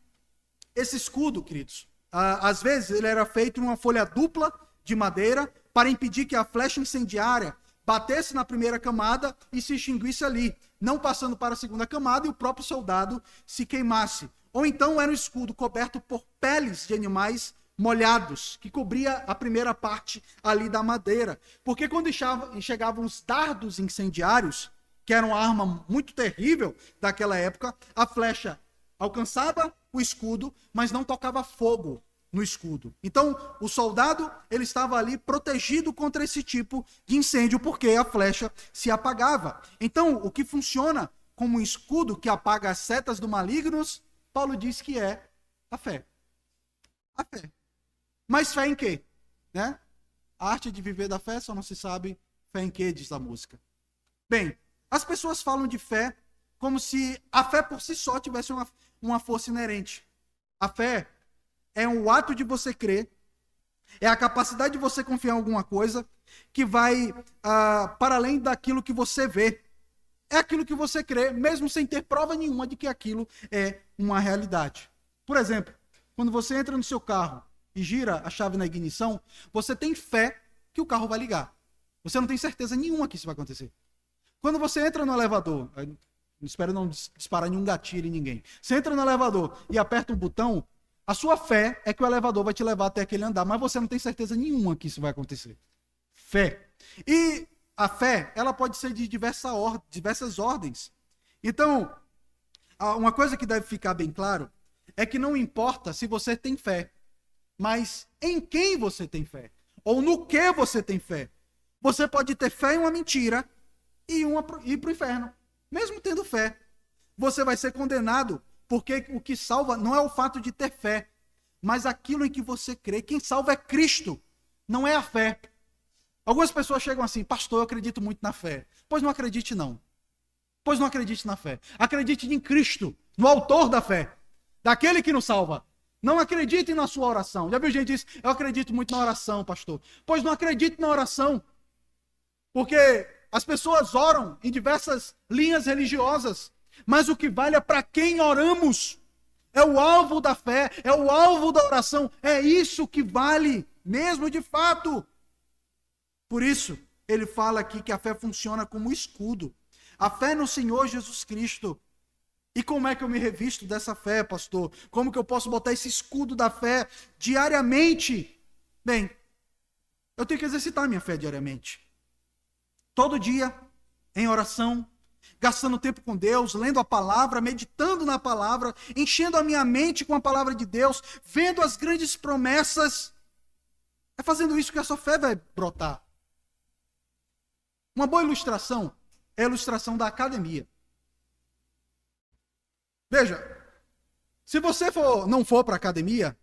Esse escudo, queridos, às vezes ele era feito em uma folha dupla de madeira para impedir que a flecha incendiária batesse na primeira camada e se extinguisse ali, não passando para a segunda camada e o próprio soldado se queimasse. Ou então era um escudo coberto por peles de animais molhados, que cobria a primeira parte ali da madeira. Porque quando chegavam os dardos incendiários, que era uma arma muito terrível daquela época, a flecha alcançava o escudo, mas não tocava fogo no escudo. Então, o soldado, ele estava ali protegido contra esse tipo de incêndio, porque a flecha se apagava. Então, o que funciona como um escudo que apaga as setas do malignos, Paulo diz que é a fé. A fé. Mas fé em quê? Né? A arte de viver da fé só não se sabe fé em quê, diz a música. Bem, as pessoas falam de fé como se a fé por si só tivesse uma força inerente. A fé é um ato de você crer, é a capacidade de você confiar em alguma coisa que vai para além daquilo que você vê. É aquilo que você crê, mesmo sem ter prova nenhuma de que aquilo é uma realidade. Por exemplo, quando você entra no seu carro e gira a chave na ignição, você tem fé que o carro vai ligar. Você não tem certeza nenhuma que isso vai acontecer. Quando você entra no elevador, espero não disparar nenhum gatilho em ninguém. Você entra no elevador e aperta um botão, a sua fé é que o elevador vai te levar até aquele andar, mas você não tem certeza nenhuma que isso vai acontecer. Fé. E a fé, ela pode ser de diversas ordens. Então, Uma coisa que deve ficar bem claro é que não importa se você tem fé, mas em quem você tem fé, ou no que você tem fé. Você pode ter fé em uma mentira e ir para o inferno, mesmo tendo fé. Você vai ser condenado, porque o que salva não é o fato de ter fé, mas aquilo em que você crê. Quem salva é Cristo, não é a fé. Algumas pessoas chegam assim: pastor, eu acredito muito na fé. Pois não acredite não. Pois não acredite na fé. Acredite em Cristo, no autor da fé, daquele que nos salva. Não acredite na sua oração. Já viu gente que diz: eu acredito muito na oração, pastor. Pois não acredite na oração. Porque as pessoas oram em diversas linhas religiosas, mas o que vale é para quem oramos. É o alvo da fé, é o alvo da oração. É isso que vale mesmo de fato. Por isso, ele fala aqui que a fé funciona como escudo. A fé no Senhor Jesus Cristo. E como é que eu me revisto dessa fé, pastor? Como que eu posso botar esse escudo da fé diariamente? Bem, eu tenho que exercitar minha fé diariamente. Todo dia, em oração, gastando tempo com Deus, lendo a palavra, meditando na palavra, enchendo a minha mente com a palavra de Deus, vendo as grandes promessas. É fazendo isso que a sua fé vai brotar. Uma boa ilustração é a ilustração da academia. Veja, se você não for para a academia,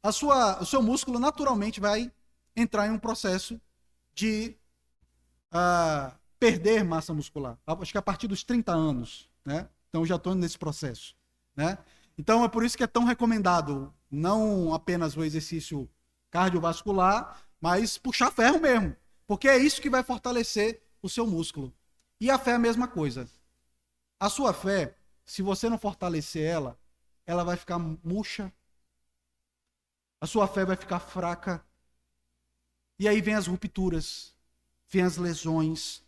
o seu músculo naturalmente vai entrar em um processo de perder massa muscular. Acho que a partir dos 30 anos, né? Então já estou nesse processo, né? Então é por isso que é tão recomendado não apenas o exercício cardiovascular, mas puxar ferro mesmo, porque é isso que vai fortalecer o seu músculo. E a fé é a mesma coisa. A sua fé, se você não fortalecer ela vai ficar murcha. A sua fé vai ficar fraca. E aí vem as rupturas, vem as lesões.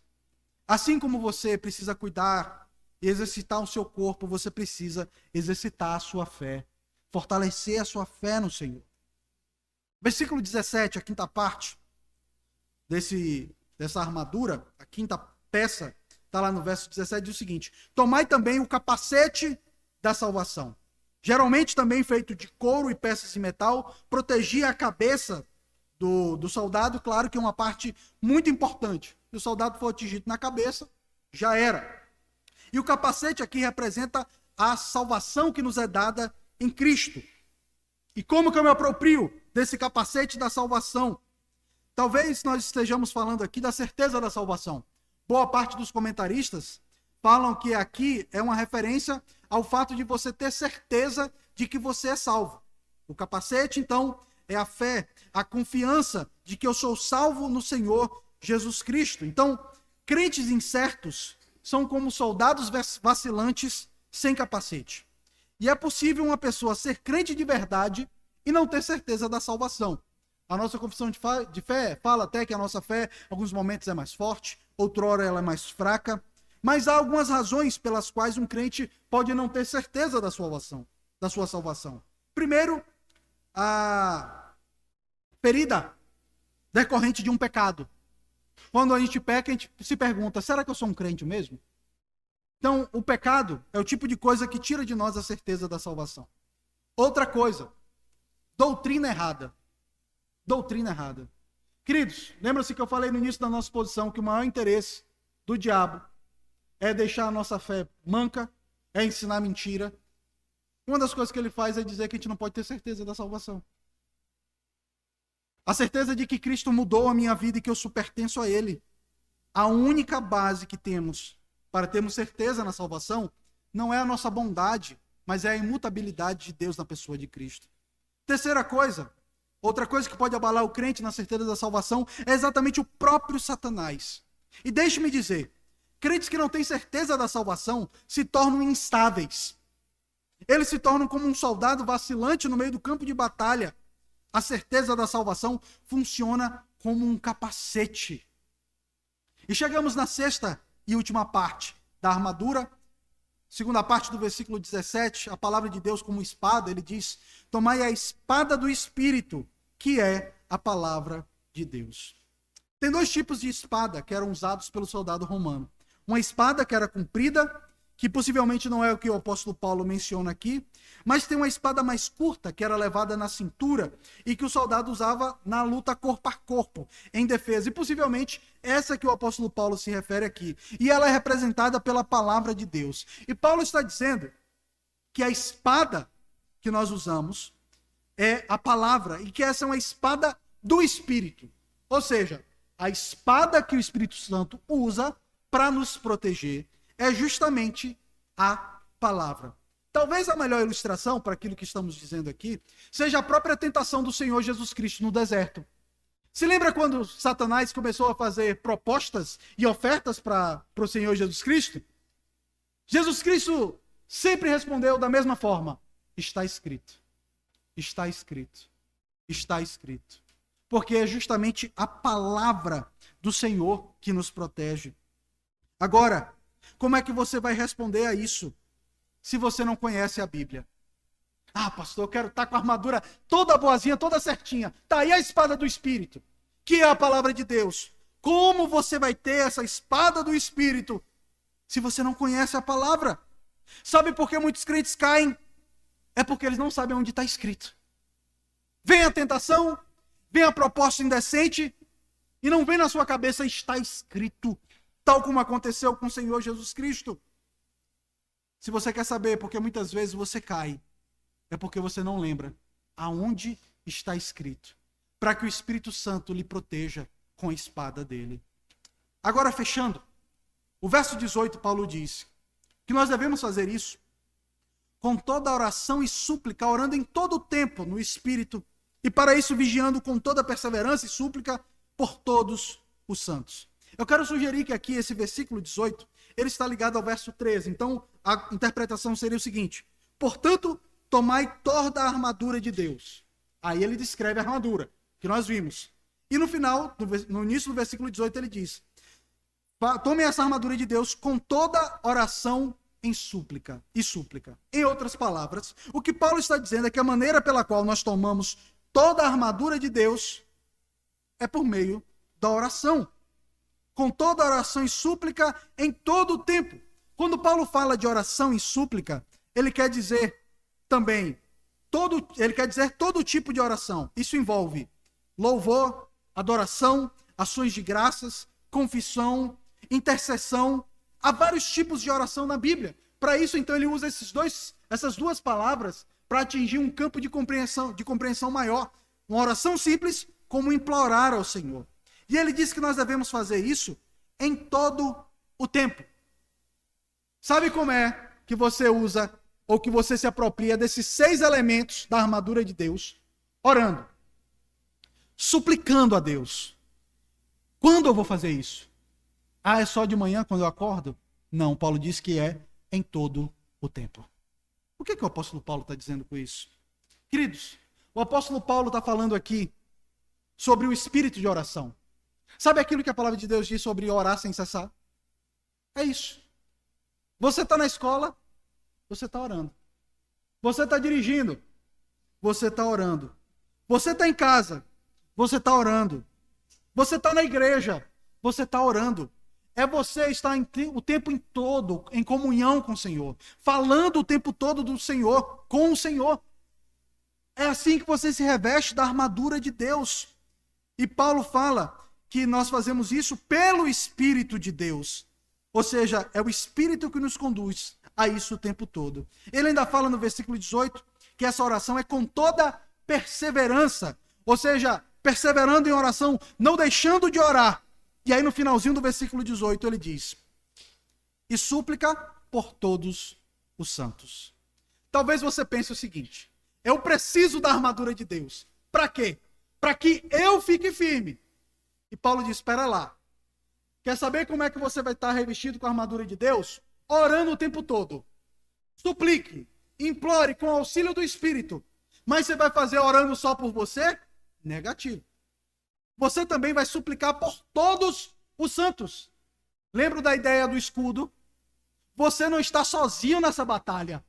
Assim como você precisa cuidar e exercitar o seu corpo, você precisa exercitar a sua fé, fortalecer a sua fé no Senhor. Versículo 17, a quinta parte dessa armadura, a quinta peça, está lá no verso 17, diz o seguinte: tomai também o capacete da salvação, geralmente também feito de couro e peças de metal, protegia a cabeça do soldado. Claro que é uma parte muito importante. Se o soldado for atingido na cabeça, já era. E o capacete aqui representa a salvação que nos é dada em Cristo. E como que eu me aproprio desse capacete da salvação? Talvez nós estejamos falando aqui da certeza da salvação. Boa parte dos comentaristas falam que aqui é uma referência ao fato de você ter certeza de que você é salvo. O capacete, então, é a fé, a confiança de que eu sou salvo no Senhor Jesus Cristo. Então, crentes incertos são como soldados vacilantes sem capacete. E é possível uma pessoa ser crente de verdade e não ter certeza da salvação. A nossa confissão de fé fala até que a nossa fé, em alguns momentos, é mais forte, outrora ela é mais fraca, mas há algumas razões pelas quais um crente pode não ter certeza da sua salvação. Primeiro, a ferida decorrente de um pecado. Quando a gente peca, a gente se pergunta: será que eu sou um crente mesmo? Então, o pecado é o tipo de coisa que tira de nós a certeza da salvação. Outra coisa, doutrina errada. Doutrina errada. Queridos, lembra-se que eu falei no início da nossa exposição que o maior interesse do diabo é deixar a nossa fé manca, é ensinar mentira. Uma das coisas que ele faz é dizer que a gente não pode ter certeza da salvação. A certeza de que Cristo mudou a minha vida e que eu pertenço a Ele. A única base que temos para termos certeza na salvação não é a nossa bondade, mas é a imutabilidade de Deus na pessoa de Cristo. Terceira coisa, outra coisa que pode abalar o crente na certeza da salvação é exatamente o próprio Satanás. E deixe-me dizer, crentes que não têm certeza da salvação se tornam instáveis. Eles se tornam como um soldado vacilante no meio do campo de batalha. A certeza da salvação funciona como um capacete. E chegamos na sexta e última parte da armadura, segunda parte do versículo 17, a palavra de Deus como espada, ele diz: tomai a espada do Espírito, que é a palavra de Deus. Tem dois tipos de espada que eram usados pelo soldado romano. Uma espada que era comprida, que possivelmente não é o que o apóstolo Paulo menciona aqui, mas tem uma espada mais curta, que era levada na cintura, e que o soldado usava na luta corpo a corpo, em defesa. E possivelmente essa que o apóstolo Paulo se refere aqui. E ela é representada pela palavra de Deus. E Paulo está dizendo que a espada que nós usamos é a palavra, e que essa é uma espada do Espírito. Ou seja, a espada que o Espírito Santo usa para nos proteger é justamente a palavra. Talvez a melhor ilustração para aquilo que estamos dizendo aqui seja a própria tentação do Senhor Jesus Cristo no deserto. Se lembra quando Satanás começou a fazer propostas e ofertas para o Senhor Jesus Cristo? Jesus Cristo sempre respondeu da mesma forma: está escrito, está escrito, está escrito. Porque é justamente a palavra do Senhor que nos protege. Agora, como é que você vai responder a isso se você não conhece a Bíblia? Ah, pastor, eu quero estar com a armadura toda boazinha, toda certinha. Tá aí a espada do Espírito, que é a palavra de Deus. Como você vai ter essa espada do Espírito se você não conhece a palavra? Sabe por que muitos crentes caem? É porque eles não sabem onde está escrito. Vem a tentação, vem a proposta indecente, e não vem na sua cabeça: está escrito, tal como aconteceu com o Senhor Jesus Cristo. Se você quer saber porque muitas vezes você cai, é porque você não lembra aonde está escrito, para que o Espírito Santo lhe proteja com a espada dele. Agora, fechando, o verso 18, Paulo diz que nós devemos fazer isso com toda oração e súplica, orando em todo o tempo no Espírito, e para isso vigiando com toda perseverança e súplica por todos os santos. Eu quero sugerir que aqui esse versículo 18, ele está ligado ao verso 13. Então, a interpretação seria o seguinte: portanto, tomai toda a armadura de Deus. Aí ele descreve a armadura, que nós vimos. E no final, no início do versículo 18, ele diz: tomem essa armadura de Deus com toda oração e súplica. Em outras palavras, o que Paulo está dizendo é que a maneira pela qual nós tomamos toda a armadura de Deus é por meio da oração. Com toda oração e súplica em todo o tempo. Quando Paulo fala de oração e súplica, ele quer dizer também todo tipo de oração. Isso envolve louvor, adoração, ações de graças, confissão, intercessão. Há vários tipos de oração na Bíblia. Para isso, então, ele usa essas duas palavras para atingir um campo de compreensão maior. Uma oração simples, como implorar ao Senhor. E ele diz que nós devemos fazer isso em todo o tempo. Sabe como é que você usa, ou que você se apropria desses 6 elementos da armadura de Deus? Orando. Suplicando a Deus. Quando eu vou fazer isso? Ah, é só de manhã quando eu acordo? Não, Paulo diz que é em todo o tempo. O que o apóstolo Paulo está dizendo com isso? Queridos, o apóstolo Paulo está falando aqui sobre o espírito de oração. Sabe aquilo que a palavra de Deus diz sobre orar sem cessar? É isso. Você está na escola, você está orando. Você está dirigindo, você está orando. Você está em casa, você está orando. Você está na igreja, você está orando. É você estar o tempo todo em comunhão com o Senhor, falando o tempo todo do Senhor, com o Senhor. É assim que você se reveste da armadura de Deus. E Paulo fala que nós fazemos isso pelo Espírito de Deus. Ou seja, é o Espírito que nos conduz a isso o tempo todo. Ele ainda fala no versículo 18 que essa oração é com toda perseverança. Ou seja, perseverando em oração, não deixando de orar. E aí no finalzinho do versículo 18 ele diz: e súplica por todos os santos. Talvez você pense o seguinte: eu preciso da armadura de Deus. Para quê? Para que eu fique firme. E Paulo diz: espera lá. Quer saber como é que você vai estar revestido com a armadura de Deus? Orando o tempo todo. Suplique, implore com o auxílio do Espírito. Mas você vai fazer orando só por você? Negativo. Você também vai suplicar por todos os santos. Lembra da ideia do escudo? Você não está sozinho nessa batalha.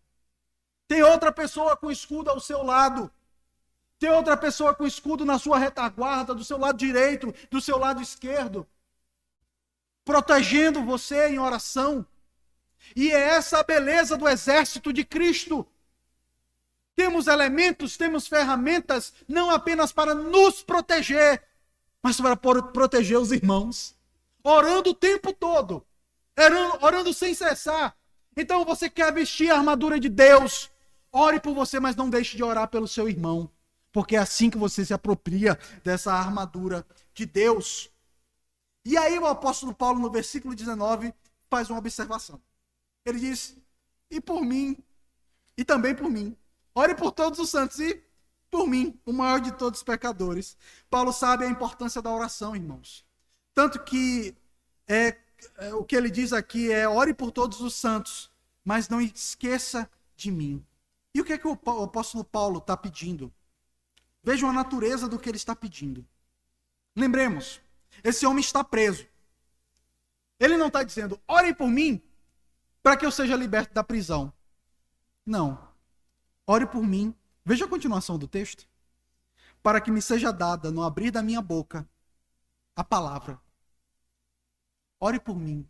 Tem outra pessoa com escudo ao seu lado. Tem outra pessoa com escudo na sua retaguarda, do seu lado direito, do seu lado esquerdo, protegendo você em oração. E é essa a beleza do exército de Cristo. Temos elementos, temos ferramentas, não apenas para nos proteger, mas para proteger os irmãos. Orando o tempo todo, orando sem cessar. Então você quer vestir a armadura de Deus, ore por você, mas não deixe de orar pelo seu irmão. Porque é assim que você se apropria dessa armadura de Deus. E aí o apóstolo Paulo, no versículo 19, faz uma observação. Ele diz, e por mim, e também por mim. Ore por todos os santos e por mim, o maior de todos os pecadores. Paulo sabe a importância da oração, irmãos. Tanto que o que ele diz aqui é, ore por todos os santos, mas não esqueça de mim. E o que é que o apóstolo Paulo está pedindo? Vejam a natureza do que ele está pedindo. Lembremos, esse homem está preso. Ele não está dizendo, orem por mim, para que eu seja liberto da prisão. Não. Ore por mim. Veja a continuação do texto. Para que me seja dada, no abrir da minha boca, a palavra. Ore por mim.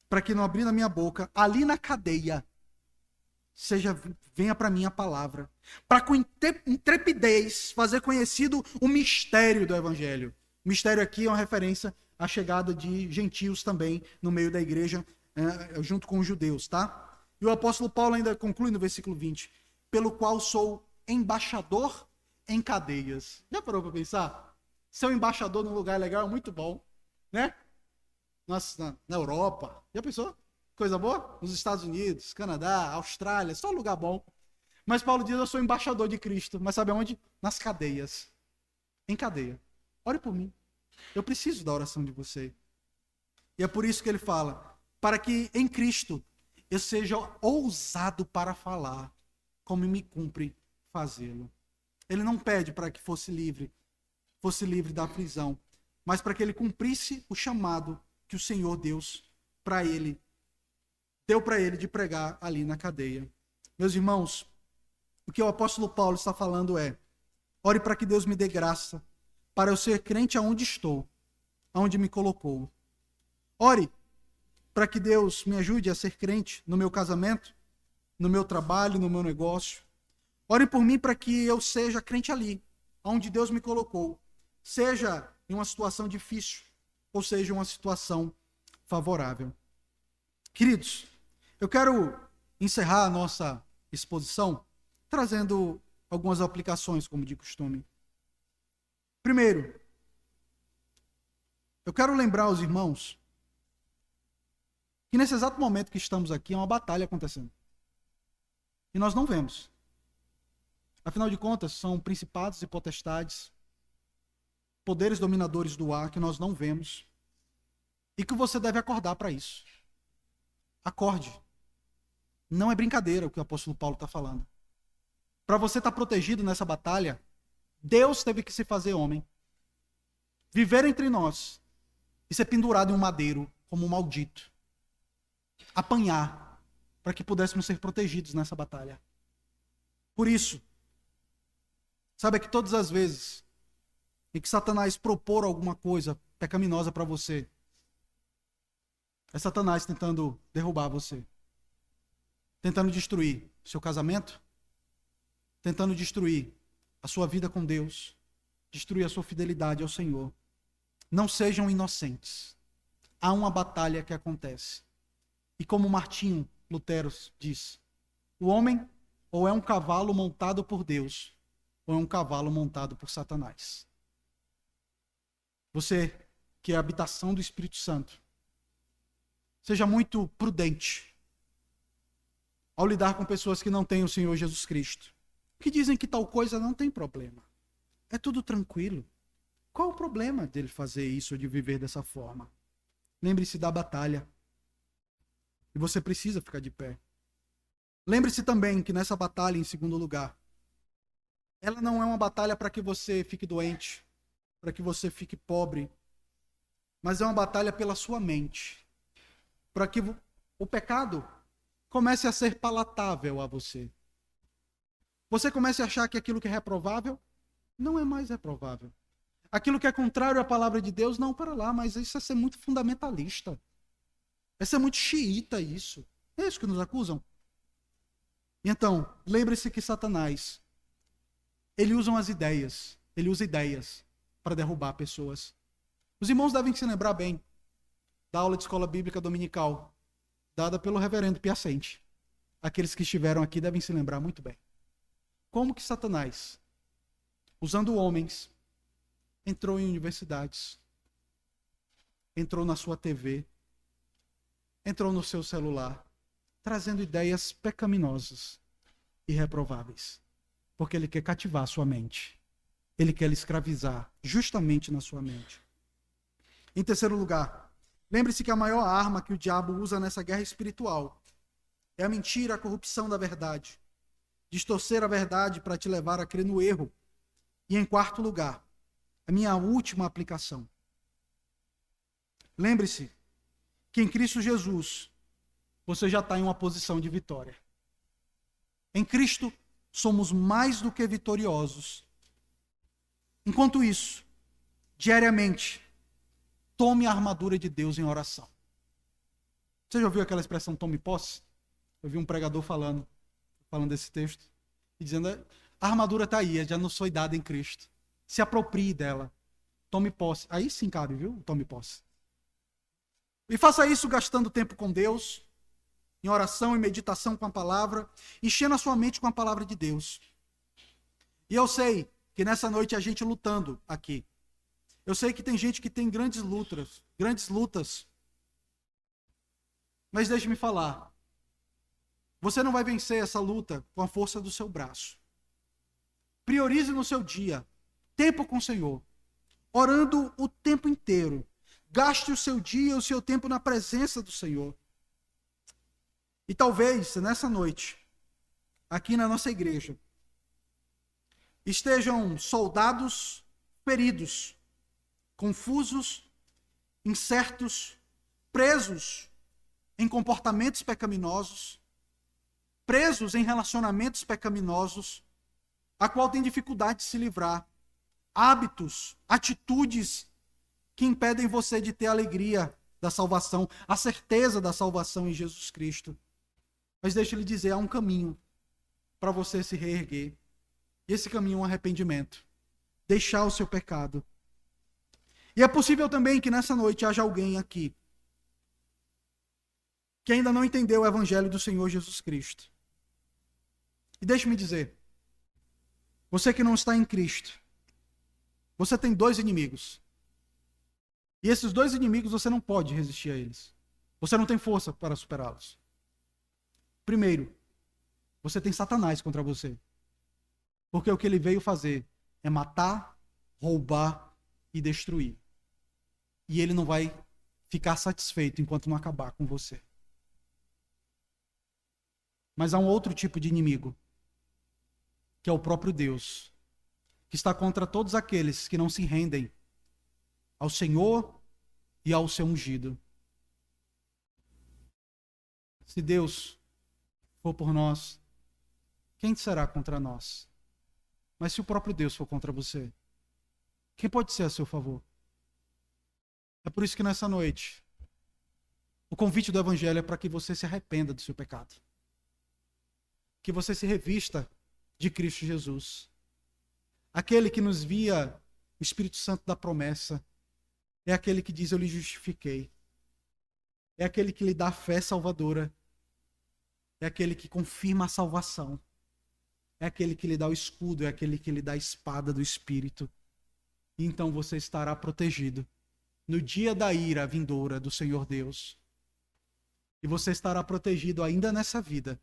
Para que no abrir da minha boca, ali na cadeia, venha para mim a palavra. Para com intrepidez fazer conhecido o mistério do evangelho. O mistério aqui é uma referência à chegada de gentios também no meio da igreja, junto com os judeus, tá? E o apóstolo Paulo ainda conclui no versículo 20, pelo qual sou embaixador em cadeias. Já parou para pensar? Ser um embaixador num lugar legal é muito bom, né? Nossa, na Europa. Já pensou? Coisa boa? Nos Estados Unidos, Canadá, Austrália, só lugar bom. Mas Paulo diz, eu sou embaixador de Cristo. Mas sabe aonde? Nas cadeias. Em cadeia. Ore por mim. Eu preciso da oração de você. E é por isso que ele fala, para que em Cristo eu seja ousado para falar, como me cumpre fazê-lo. Ele não pede para que fosse livre da prisão, mas para que ele cumprisse o chamado que o Senhor deu para ele de pregar ali na cadeia. Meus irmãos, o que o apóstolo Paulo está falando é, ore para que Deus me dê graça, para eu ser crente aonde estou, aonde me colocou. Ore para que Deus me ajude a ser crente no meu casamento, no meu trabalho, no meu negócio. Ore por mim para que eu seja crente ali, onde Deus me colocou. Seja em uma situação difícil, ou seja, uma situação favorável. Queridos, eu quero encerrar a nossa exposição trazendo algumas aplicações, como de costume. Primeiro, eu quero lembrar aos irmãos que nesse exato momento que estamos aqui, é uma batalha acontecendo. E nós não vemos. Afinal de contas, são principados e potestades, poderes dominadores do ar que nós não vemos. E que você deve acordar para isso. Acorde. Não é brincadeira o que o apóstolo Paulo está falando. Para você estar protegido nessa batalha, Deus teve que se fazer homem. Viver entre nós. E ser pendurado em um madeiro como um maldito. Apanhar, para que pudéssemos ser protegidos nessa batalha. Por isso, saiba que todas as vezes em que Satanás propor alguma coisa pecaminosa para você, é Satanás tentando derrubar você, tentando destruir seu casamento, tentando destruir a sua vida com Deus, destruir a sua fidelidade ao Senhor. Não sejam inocentes. Há uma batalha que acontece. E como Martinho Lutero diz, o homem ou é um cavalo montado por Deus, ou é um cavalo montado por Satanás. Você, que é a habitação do Espírito Santo, seja muito prudente ao lidar com pessoas que não têm o Senhor Jesus Cristo, que dizem que tal coisa não tem problema. É tudo tranquilo. Qual o problema dele fazer isso ou de viver dessa forma? Lembre-se da batalha. E você precisa ficar de pé. Lembre-se também que nessa batalha, em segundo lugar, ela não é uma batalha para que você fique doente, para que você fique pobre, mas é uma batalha pela sua mente, para que o pecado comece a ser palatável a você. Você comece a achar que aquilo que é reprovável não é mais reprovável. Aquilo que é contrário à palavra de Deus, não, para lá, mas isso é ser muito fundamentalista. Vai ser muito xiita isso. É isso que nos acusam. E então, lembre-se que Satanás, ele usa ideias para derrubar pessoas. Os irmãos devem se lembrar bem da aula de escola bíblica dominical, dada pelo reverendo Piacente. Aqueles que estiveram aqui devem se lembrar muito bem. Como que Satanás, usando homens, entrou em universidades, entrou na sua TV, entrou no seu celular, trazendo ideias pecaminosas e reprováveis. Porque ele quer cativar a sua mente. Ele quer lhe escravizar justamente na sua mente. Em terceiro lugar, lembre-se que a maior arma que o diabo usa nessa guerra espiritual é a mentira, a corrupção da verdade. Distorcer a verdade para te levar a crer no erro. E em quarto lugar, a minha última aplicação. Lembre-se que em Cristo Jesus, você já está em uma posição de vitória. Em Cristo, somos mais do que vitoriosos. Enquanto isso, diariamente, tome a armadura de Deus em oração. Você já ouviu aquela expressão tome posse? Eu vi um pregador falando desse texto, e dizendo, a armadura está aí, já nos foi dada em Cristo. Se aproprie dela. Tome posse. Aí sim cabe, viu? Tome posse. E faça isso gastando tempo com Deus, em oração e meditação com a palavra, enchendo a sua mente com a palavra de Deus. E eu sei que nessa noite a gente lutando aqui. Eu sei que tem gente que tem grandes lutas. Mas deixe-me falar. Você não vai vencer essa luta com a força do seu braço. Priorize no seu dia tempo com o Senhor, orando o tempo inteiro. Gaste o seu dia, o seu tempo na presença do Senhor. E talvez, nessa noite, aqui na nossa igreja, estejam soldados feridos, confusos, incertos, presos em comportamentos pecaminosos, presos em relacionamentos pecaminosos, a qual tem dificuldade de se livrar, hábitos, atitudes que impedem você de ter a alegria da salvação, a certeza da salvação em Jesus Cristo. Mas deixa eu lhe dizer, há um caminho para você se reerguer. E esse caminho é um arrependimento. Deixar o seu pecado. E é possível também que nessa noite haja alguém aqui que ainda não entendeu o evangelho do Senhor Jesus Cristo. E deixe-me dizer, você que não está em Cristo, você tem dois inimigos. E esses dois inimigos você não pode resistir a eles. Você não tem força para superá-los. Primeiro, você tem Satanás contra você. Porque o que ele veio fazer é matar, roubar e destruir. E ele não vai ficar satisfeito enquanto não acabar com você. Mas há um outro tipo de inimigo, que é o próprio Deus, que está contra todos aqueles que não se rendem ao Senhor e ao seu ungido. Se Deus for por nós, quem será contra nós? Mas se o próprio Deus for contra você, quem pode ser a seu favor? É por isso que nessa noite, o convite do Evangelho é para que você se arrependa do seu pecado. Que você se revista de Cristo Jesus. Aquele que nos via o Espírito Santo da promessa. É aquele que diz, eu lhe justifiquei. É aquele que lhe dá a fé salvadora. É aquele que confirma a salvação. É aquele que lhe dá o escudo, é aquele que lhe dá a espada do Espírito. E então você estará protegido no dia da ira vindoura do Senhor Deus. E você estará protegido ainda nessa vida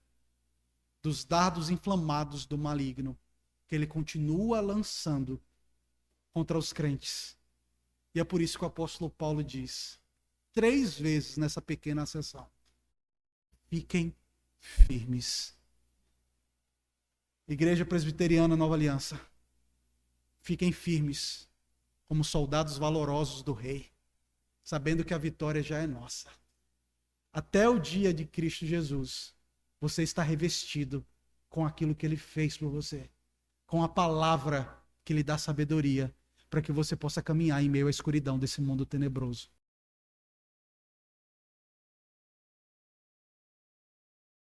dos dardos inflamados do maligno, que ele continua lançando contra os crentes. E é por isso que o apóstolo Paulo diz, 3 vezes nessa pequena sessão, fiquem firmes. Igreja Presbiteriana Nova Aliança, fiquem firmes como soldados valorosos do Rei, sabendo que a vitória já é nossa. Até o dia de Cristo Jesus, você está revestido com aquilo que Ele fez por você, com a palavra que lhe dá sabedoria, para que você possa caminhar em meio à escuridão desse mundo tenebroso.